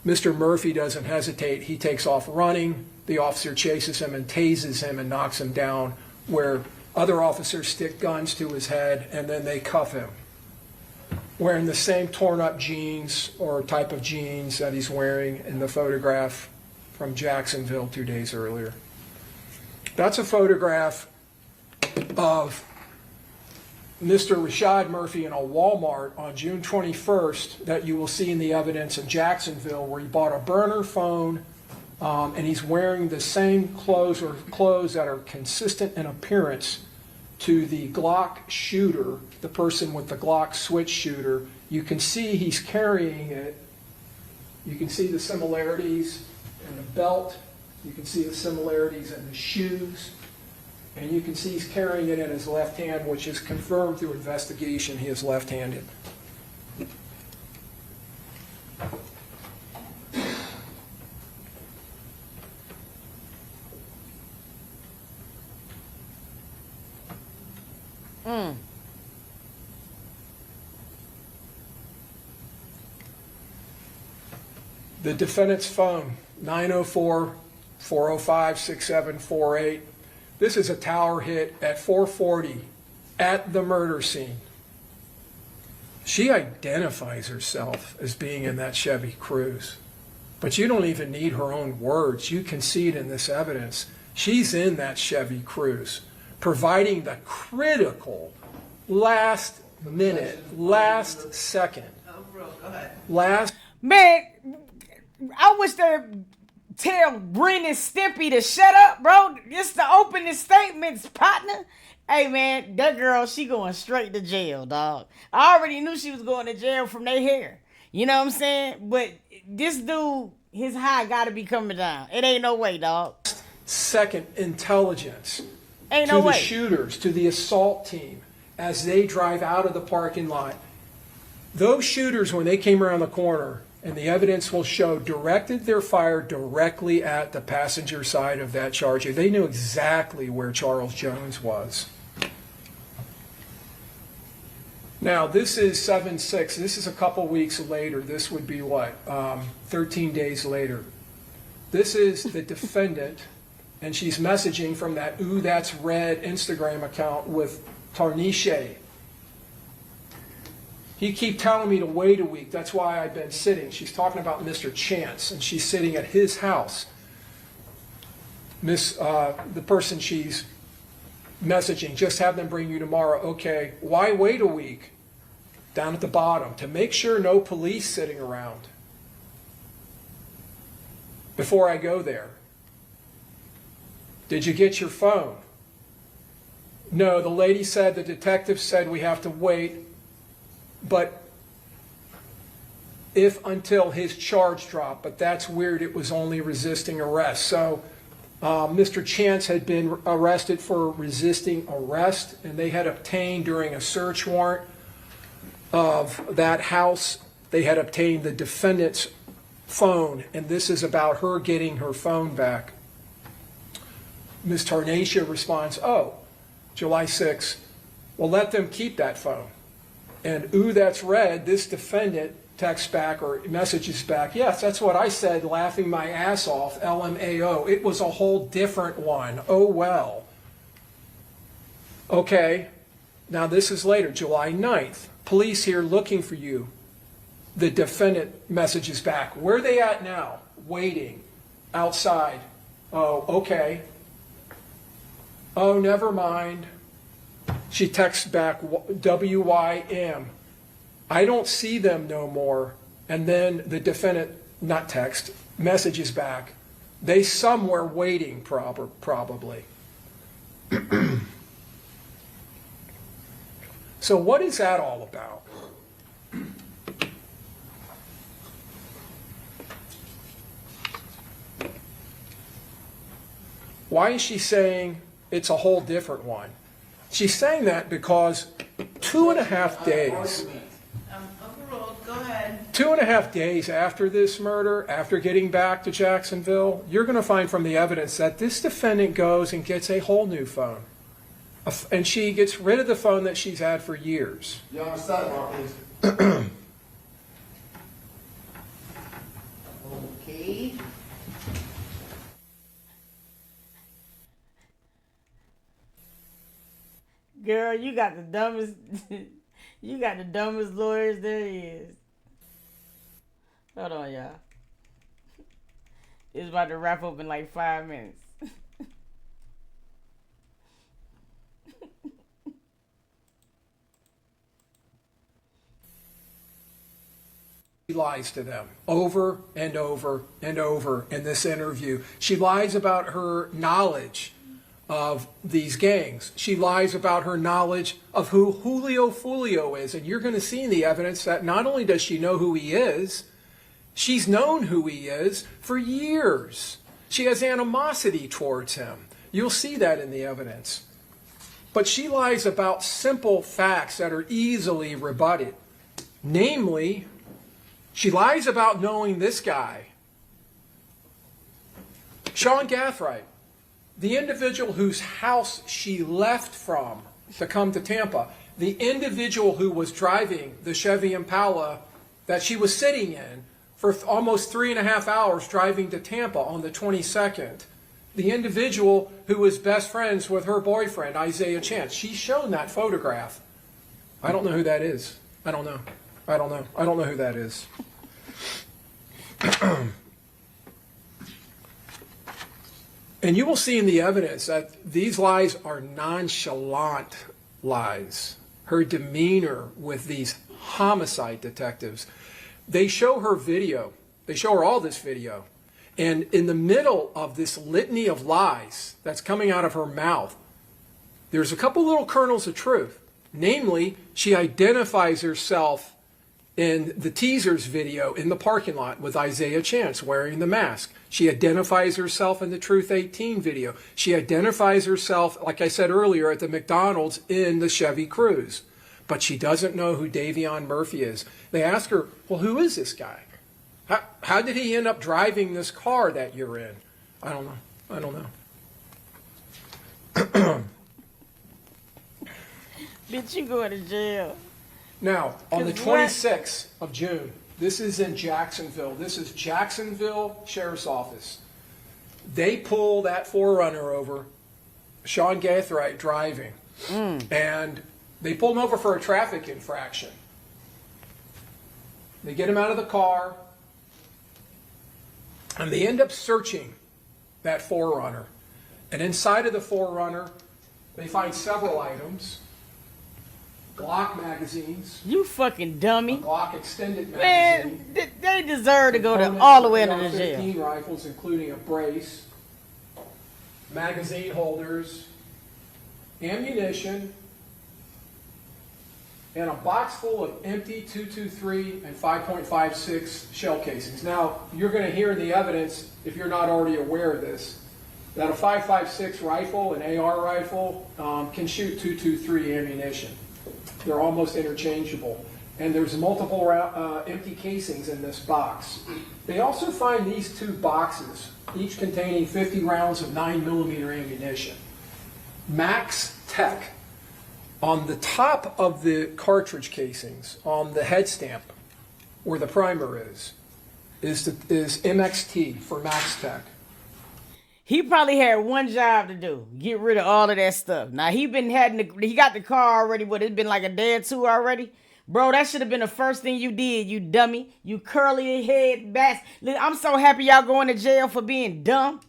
B: Mr. Murphy doesn't hesitate. He takes off running. The officer chases him and tases him and knocks him down, where other officers stick guns to his head, and then they cuff him. Wearing the same torn up jeans or type of jeans that he's wearing in the photograph from Jacksonville 2 days earlier. That's a photograph of Mr. Rashad Murphy in a Walmart on June 21st that you will see in the evidence in Jacksonville, where he bought a burner phone, and he's wearing the same clothes or clothes that are consistent in appearance to the Glock shooter, the person with the Glock switch shooter. You can see he's carrying it. You can see the similarities in the belt. You can see the similarities in the shoes. And you can see he's carrying it in his left hand, which is confirmed through investigation. He is left-handed. The defendant's phone, 904-405-6748. This is a tower hit at 4:40 at the murder scene. She identifies herself as being in that Chevy Cruze, but you don't even need her own words. You can see it in this evidence. She's in that Chevy Cruze, providing the critical last minute, last second, last.
A: Man, I wish they tell Bren and Stimpy to shut up, bro. It's the opening statements, partner. Hey, man, that girl, she going straight to jail, dog. I already knew she was going to jail from their hair. You know what I'm saying? But this dude, his high got to be coming down. It ain't no way, dog.
B: Second intelligence
A: Ain't
B: to
A: no
B: the
A: way.
B: shooters, to the assault team, as they drive out of the parking lot. Those shooters, when they came around the corner, and the evidence will show, directed their fire directly at the passenger side of that Charger. They knew exactly where Charles Jones was. Now, this is 7/6. This is a couple weeks later. This would be what? 13 days later. This is the defendant, and she's messaging from that Ooh That's Red Instagram account with Tarnishe. He keep telling me to wait a week. That's why I've been sitting. She's talking about Mr. Chance, and she's sitting at his house. the person she's messaging, just have them bring you tomorrow. Okay, why wait a week? Down at the bottom, to make sure no police sitting around before I go there. Did you get your phone? No, the lady said, the detective said we have to wait, but if until his charge dropped. But that's weird, it was only resisting arrest. So Mr. Chance had been arrested for resisting arrest, and they had obtained during a search warrant of that house, they had obtained the defendant's phone, and this is about her getting her phone back. Ms. Tarnacia responds, oh, July 6th, well, let them keep that phone. And ooh, that's red, this defendant texts back or messages back, yes, that's what I said, laughing my ass off, LMAO. It was a whole different one. Oh, well. Okay, now this is later, July 9th. Police here looking for you. The defendant messages back. Where are they at now? Waiting. Outside. Oh, okay. Oh, never mind. She texts back, WYM. I don't see them no more. And then the defendant, not text, messages back. They somewhere waiting, probably. So what is that all about? Why is she saying it's a whole different one? She's saying that because 2.5 days,
C: Overruled, go ahead.
B: 2.5 days after this murder, after getting back to Jacksonville, you're going to find from the evidence that this defendant goes and gets a whole new phone. And she gets rid of the phone that she's had for years.
D: You're on the sidebar, please.
C: Okay.
A: Girl, you got the dumbest you got the dumbest lawyers there is. Hold on, y'all. It's about to wrap up in like 5 minutes.
B: She lies to them over and over and over in this interview. She lies about her knowledge of these gangs. She lies about her knowledge of who Julio Foolio is. And you're going to see in the evidence that not only does she know who he is, she's known who he is for years. She has animosity towards him. You'll see that in the evidence. But she lies about simple facts that are easily rebutted. Namely, she lies about knowing this guy, Sean Gathright, the individual whose house she left from to come to Tampa, the individual who was driving the Chevy Impala that she was sitting in for almost 3.5 hours driving to Tampa on the 22nd, the individual who was best friends with her boyfriend, Isaiah Chance. She's shown that photograph. I don't know who that is. I don't know who that is. And you will see in the evidence that these lies are nonchalant lies. Her demeanor with these homicide detectives. They show her video. They show her all this video. And in the middle of this litany of lies that's coming out of her mouth, there's a couple little kernels of truth. Namely, she identifies herself in the teaser's video in the parking lot with Isaiah Chance wearing the mask. She identifies herself in the Truth 18 video. She identifies herself, like I said earlier, at the McDonald's in the Chevy Cruze. But she doesn't know who Davion Murphy is. They ask her, well, who is this guy? How did he end up driving this car that you're in? I don't know.
A: Bitch, you going to jail.
B: Now, on the
A: 'Cause
B: 26th of June, this is in Jacksonville. This is Jacksonville Sheriff's Office. They pull that 4Runner over, Sean Gathright driving, and they pull him over for a traffic infraction. They get him out of the car, and they end up searching that 4Runner. And inside of the Forerunner, they find several items. Glock magazines,
A: You fucking
B: a
A: dummy.
B: Glock extended magazine.
A: Man, they deserve to go to
B: components
A: all the
B: for
A: way into the jail.
B: AR-15 rifles, including a brace, magazine holders, ammunition, and a box full of empty 223 and 5.56 shell casings. Now, you're going to hear in the evidence, if you're not already aware of this, that a 5.56 rifle, an AR rifle, can shoot 223 ammunition. They're almost interchangeable. And there's multiple empty casings in this box. They also find these two boxes, each containing 50 rounds of 9mm ammunition. Max Tech. On the top of the cartridge casings, on the head stamp, where the primer is MXT for Max Tech.
A: He probably had one job to do: get rid of all of that stuff. Now he got the car already. What, it's been like a day or two already, bro. That should have been the first thing you did, you dummy, you curly head bastard. I'm so happy y'all going to jail for being dumb.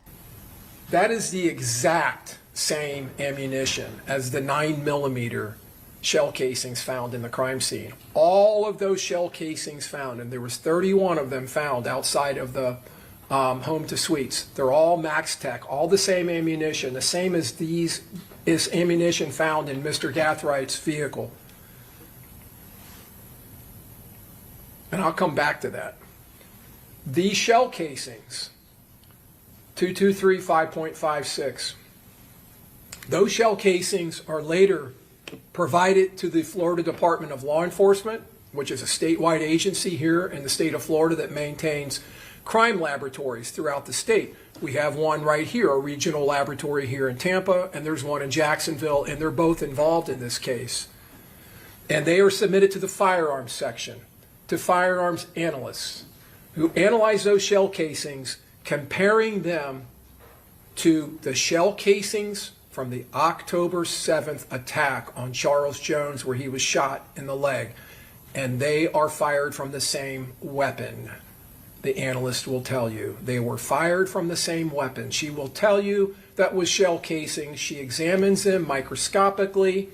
B: That is the exact same ammunition as the 9mm shell casings found in the crime scene. All of those shell casings found, and there was 31 of them found outside of the home to suites. They're all Max Tech, all the same ammunition, the same as is ammunition found in Mr. Gathwright's vehicle. And I'll come back to that. These shell casings, 223 5.56, those shell casings are later provided to the Florida Department of Law Enforcement, which is a statewide agency here in the state of Florida that maintains crime laboratories throughout the state. We have one right here, a regional laboratory here in Tampa, and there's one in Jacksonville, and they're both involved in this case. And they are submitted to the firearms section, to firearms analysts who analyze those shell casings, comparing them to the shell casings from the October 7th attack on Charles Jones, where he was shot in the leg. And they are fired from the same weapon. The analyst will tell you they were fired from the same weapon. She will tell you that was shell casings. She examines them microscopically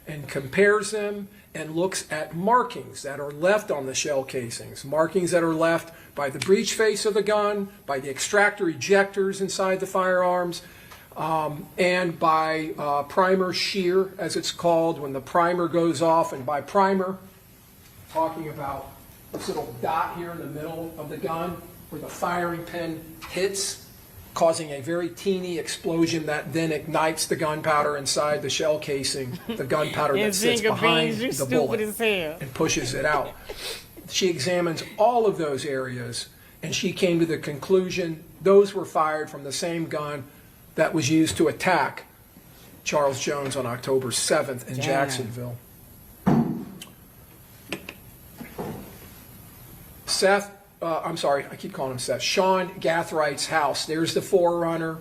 B: and compares them and looks at markings that are left on the shell casings, markings that are left by the breech face of the gun, by the extractor ejectors inside the firearms, and by primer shear, as it's called, when the primer goes off. And by primer, talking about this little dot here in the middle of the gun where the firing pin hits, causing a very teeny explosion that then ignites the gunpowder inside the shell casing, the gunpowder that sits behind the bullet and pushes it out. She examines all of those areas, and she came to the conclusion those were fired from the same gun that was used to attack Charles Jones on October 7th in Jacksonville. Sean Gathwright's house. There's the Forerunner.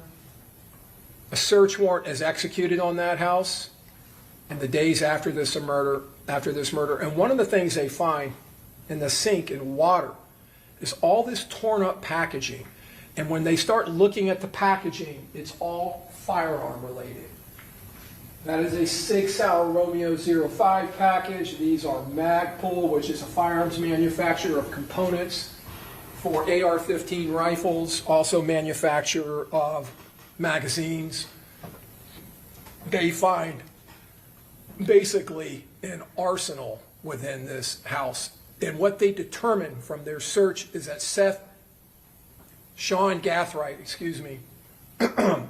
B: A search warrant is executed on that house in the days after this murder. And one of the things they find in the sink in water is all this torn up packaging. And when they start looking at the packaging, it's all firearm related. That is a Sig Sauer Romeo 05 package. These are Magpul, which is a firearms manufacturer of components for AR-15 rifles, also manufacturer of magazines. They find basically an arsenal within this house. And what they determined from their search is that Sean Gathwright,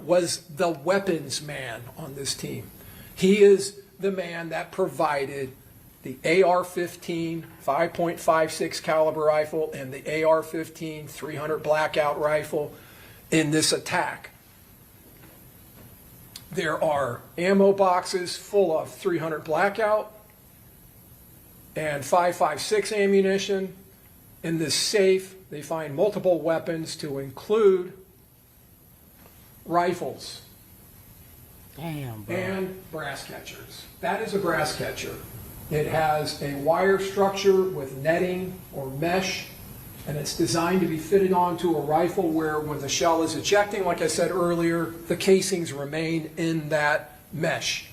B: was the weapons man on this team. He is the man that provided the AR-15 5.56 caliber rifle and the AR-15 300 blackout rifle in this attack. There are ammo boxes full of 300 blackout and 5.56 ammunition. In this safe, they find multiple weapons to include rifles.
A: Damn, bro.
B: And brass catchers. That is a brass catcher. It has a wire structure with netting or mesh And it's designed to be fitted onto a rifle where when the shell is ejecting, like I said earlier, the casings remain in that mesh.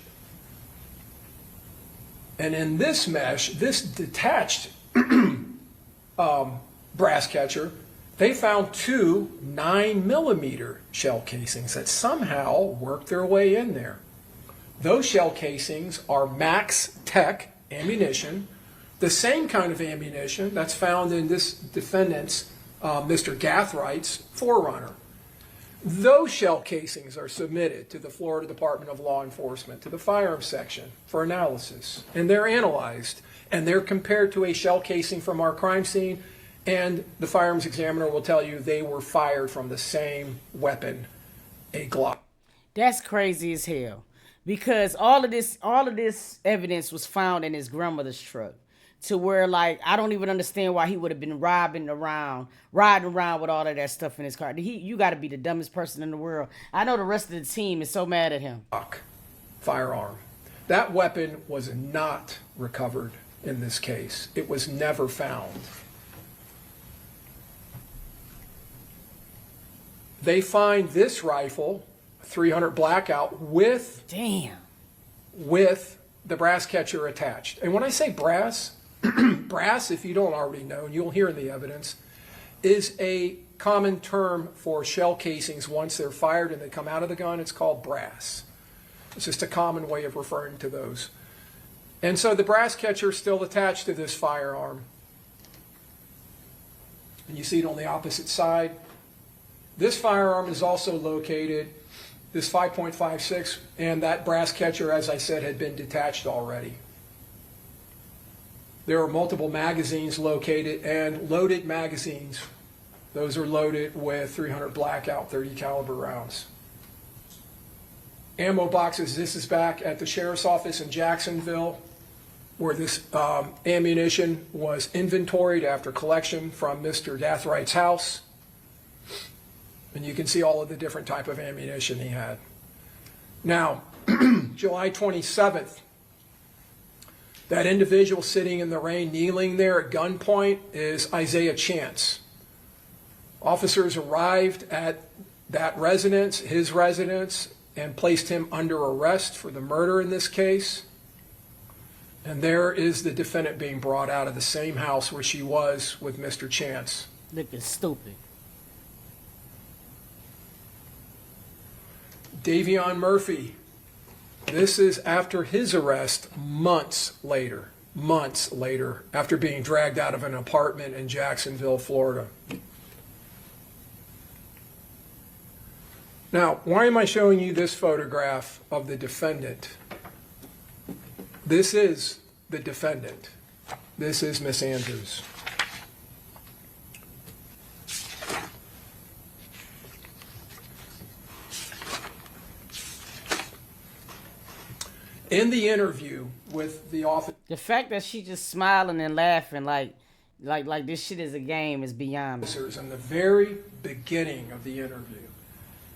B: And in this mesh, this detached brass catcher, they found two 9mm shell casings that somehow worked their way in there. Those shell casings are Max Tech ammunition, the same kind of ammunition that's found in this defendant's, Mr. Gathwright's 4Runner. Those shell casings are submitted to the Florida Department of Law Enforcement, to the firearms section for analysis, and they're analyzed, and they're compared to a shell casing from our crime scene, and the firearms examiner will tell you they were fired from the same weapon, a Glock.
A: That's crazy as hell. Because all of this evidence was found in his grandmother's truck. To where, like, I don't even understand why he would have been riding around with all of that stuff in his car. You got to be the dumbest person in the world. I know the rest of the team is so mad at him.
B: Firearm. That weapon was not recovered in this case. It was never found. They find this rifle, 300 Blackout, with the brass catcher attached. And when I say brass, brass, if you don't already know, and you'll hear in the evidence, is a common term for shell casings. Once they're fired and they come out of the gun, it's called brass. It's just a common way of referring to those. And so the brass catcher is still attached to this firearm. And you see it on the opposite side. This firearm is also located, this 5.56, and that brass catcher, as I said, had been detached already. There are multiple magazines located, and loaded magazines. Those are loaded with 300 Blackout 30 caliber rounds. Ammo boxes. This is back at the sheriff's office in Jacksonville, where this ammunition was inventoried after collection from Mr. Gathwright's house. And you can see all of the different type of ammunition he had. Now, July 27th, that individual sitting in the rain, kneeling there at gunpoint, is Isaiah Chance. Officers arrived at that residence, his residence, and placed him under arrest for the murder in this case. And there is the defendant being brought out of the same house where she was with Mr. Chance.
A: Looking stupid.
B: Davion Murphy. This is after his arrest months later, after being dragged out of an apartment in Jacksonville, Florida. Now, why am I showing you this photograph of the defendant? This is the defendant. This is Miss Andrews. In the interview with the officer,
A: the fact that she just smiling and laughing like this shit is a game is beyond me.
B: In the very beginning of the interview,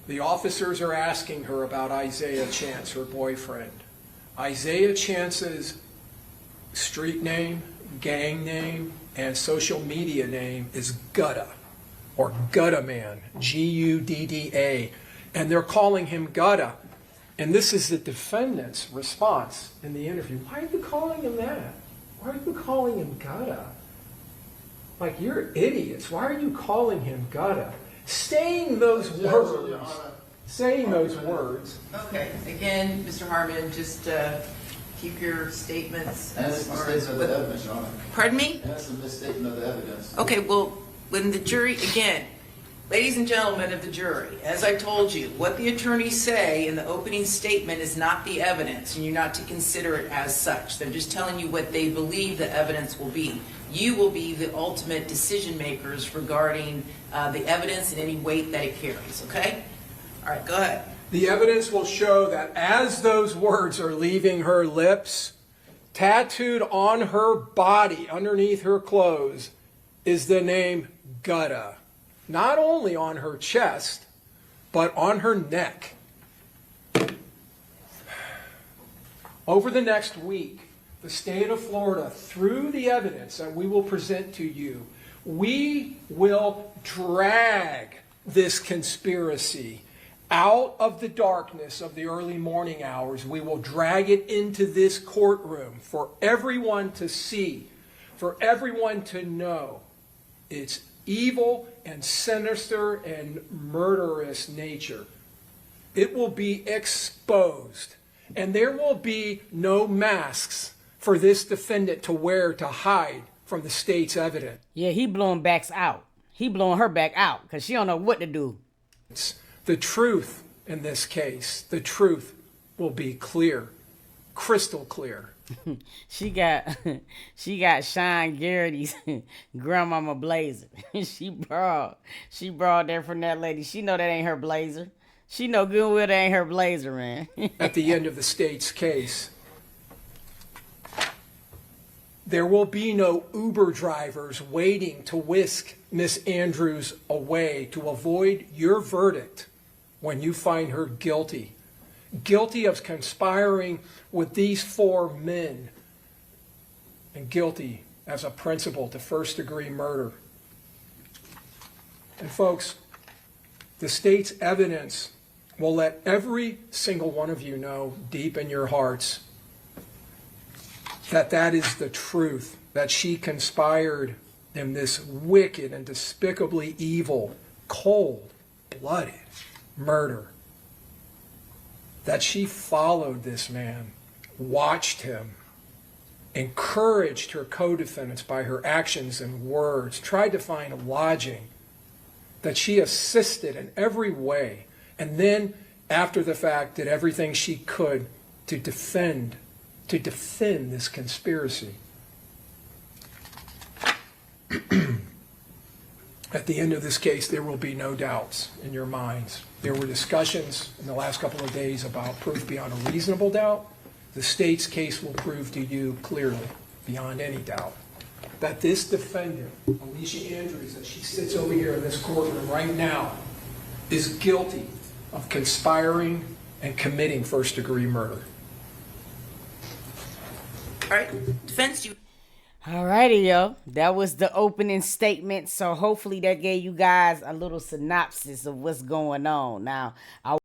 B: the officers are asking her about Isaiah Chance, her boyfriend. Isaiah Chance's street name, gang name, and social media name is Gudda, or Gudda Man, Gudda, and they're calling him Gudda. And this is the defendant's response in the interview. Why are you calling him that? Why are you calling him Gudda? Like, you're idiots. Why are you calling him Gudda? Saying those words. Saying those words.
C: Okay, again, Mr. Harmon, just keep your statements
D: That's
C: as
D: a
C: far
D: misstatement
C: as...
D: of the evidence, Your Honor.
C: Pardon me?
D: That's a misstatement of the evidence.
C: Okay, well, when the jury, again, ladies and gentlemen of the jury, as I told you, what the attorneys say in the opening statement is not the evidence, and you're not to consider it as such. They're just telling you what they believe the evidence will be. You will be the ultimate decision makers regarding the evidence and any weight that it carries, okay? All right, go ahead.
B: The evidence will show that as those words are leaving her lips, tattooed on her body, underneath her clothes, is the name Gudda. Not only on her chest, but on her neck. Over the next week, the state of Florida, through the evidence that we will present to you, We will drag this conspiracy out of the darkness of the early morning hours. We will drag it into this courtroom for everyone to see, for everyone to know its evil and sinister and murderous nature. It will be exposed, and there will be no masks for this defendant to wear to hide from the state's evidence.
A: Yeah, he blowing backs out. He blowing her back out because she don't know what to do.
B: The truth in this case, the truth will be clear, crystal clear.
A: She got Sean Garrity's grandmama blazer. she borrowed that from that lady. She know that ain't her blazer. She know good well that ain't her blazer, man.
B: At the end of the state's case, there will be no Uber drivers waiting to whisk Miss Andrews away to avoid your verdict when you find her guilty. Guilty of conspiring with these 4 men, and guilty as a principal to first-degree murder. And folks, the state's evidence will let every single one of you know deep in your hearts that that is the truth, that she conspired in this wicked and despicably evil, cold-blooded murder. That she followed this man, watched him, encouraged her co-defendants by her actions and words, tried to find lodging, that she assisted in every way, and then, after the fact, did everything she could to defend this conspiracy. At the end of this case, there will be no doubts in your minds. There were discussions in the last couple of days about proof beyond a reasonable doubt. The state's case will prove to you clearly, beyond any doubt, that this defendant, Alicia Andrews, as she sits over here in this courtroom right now, is guilty of conspiring and committing first-degree murder.
C: All right, defense, you.
A: Alrighty, yo. That was the opening statement. So hopefully that gave you guys a little synopsis of what's going on. Now, I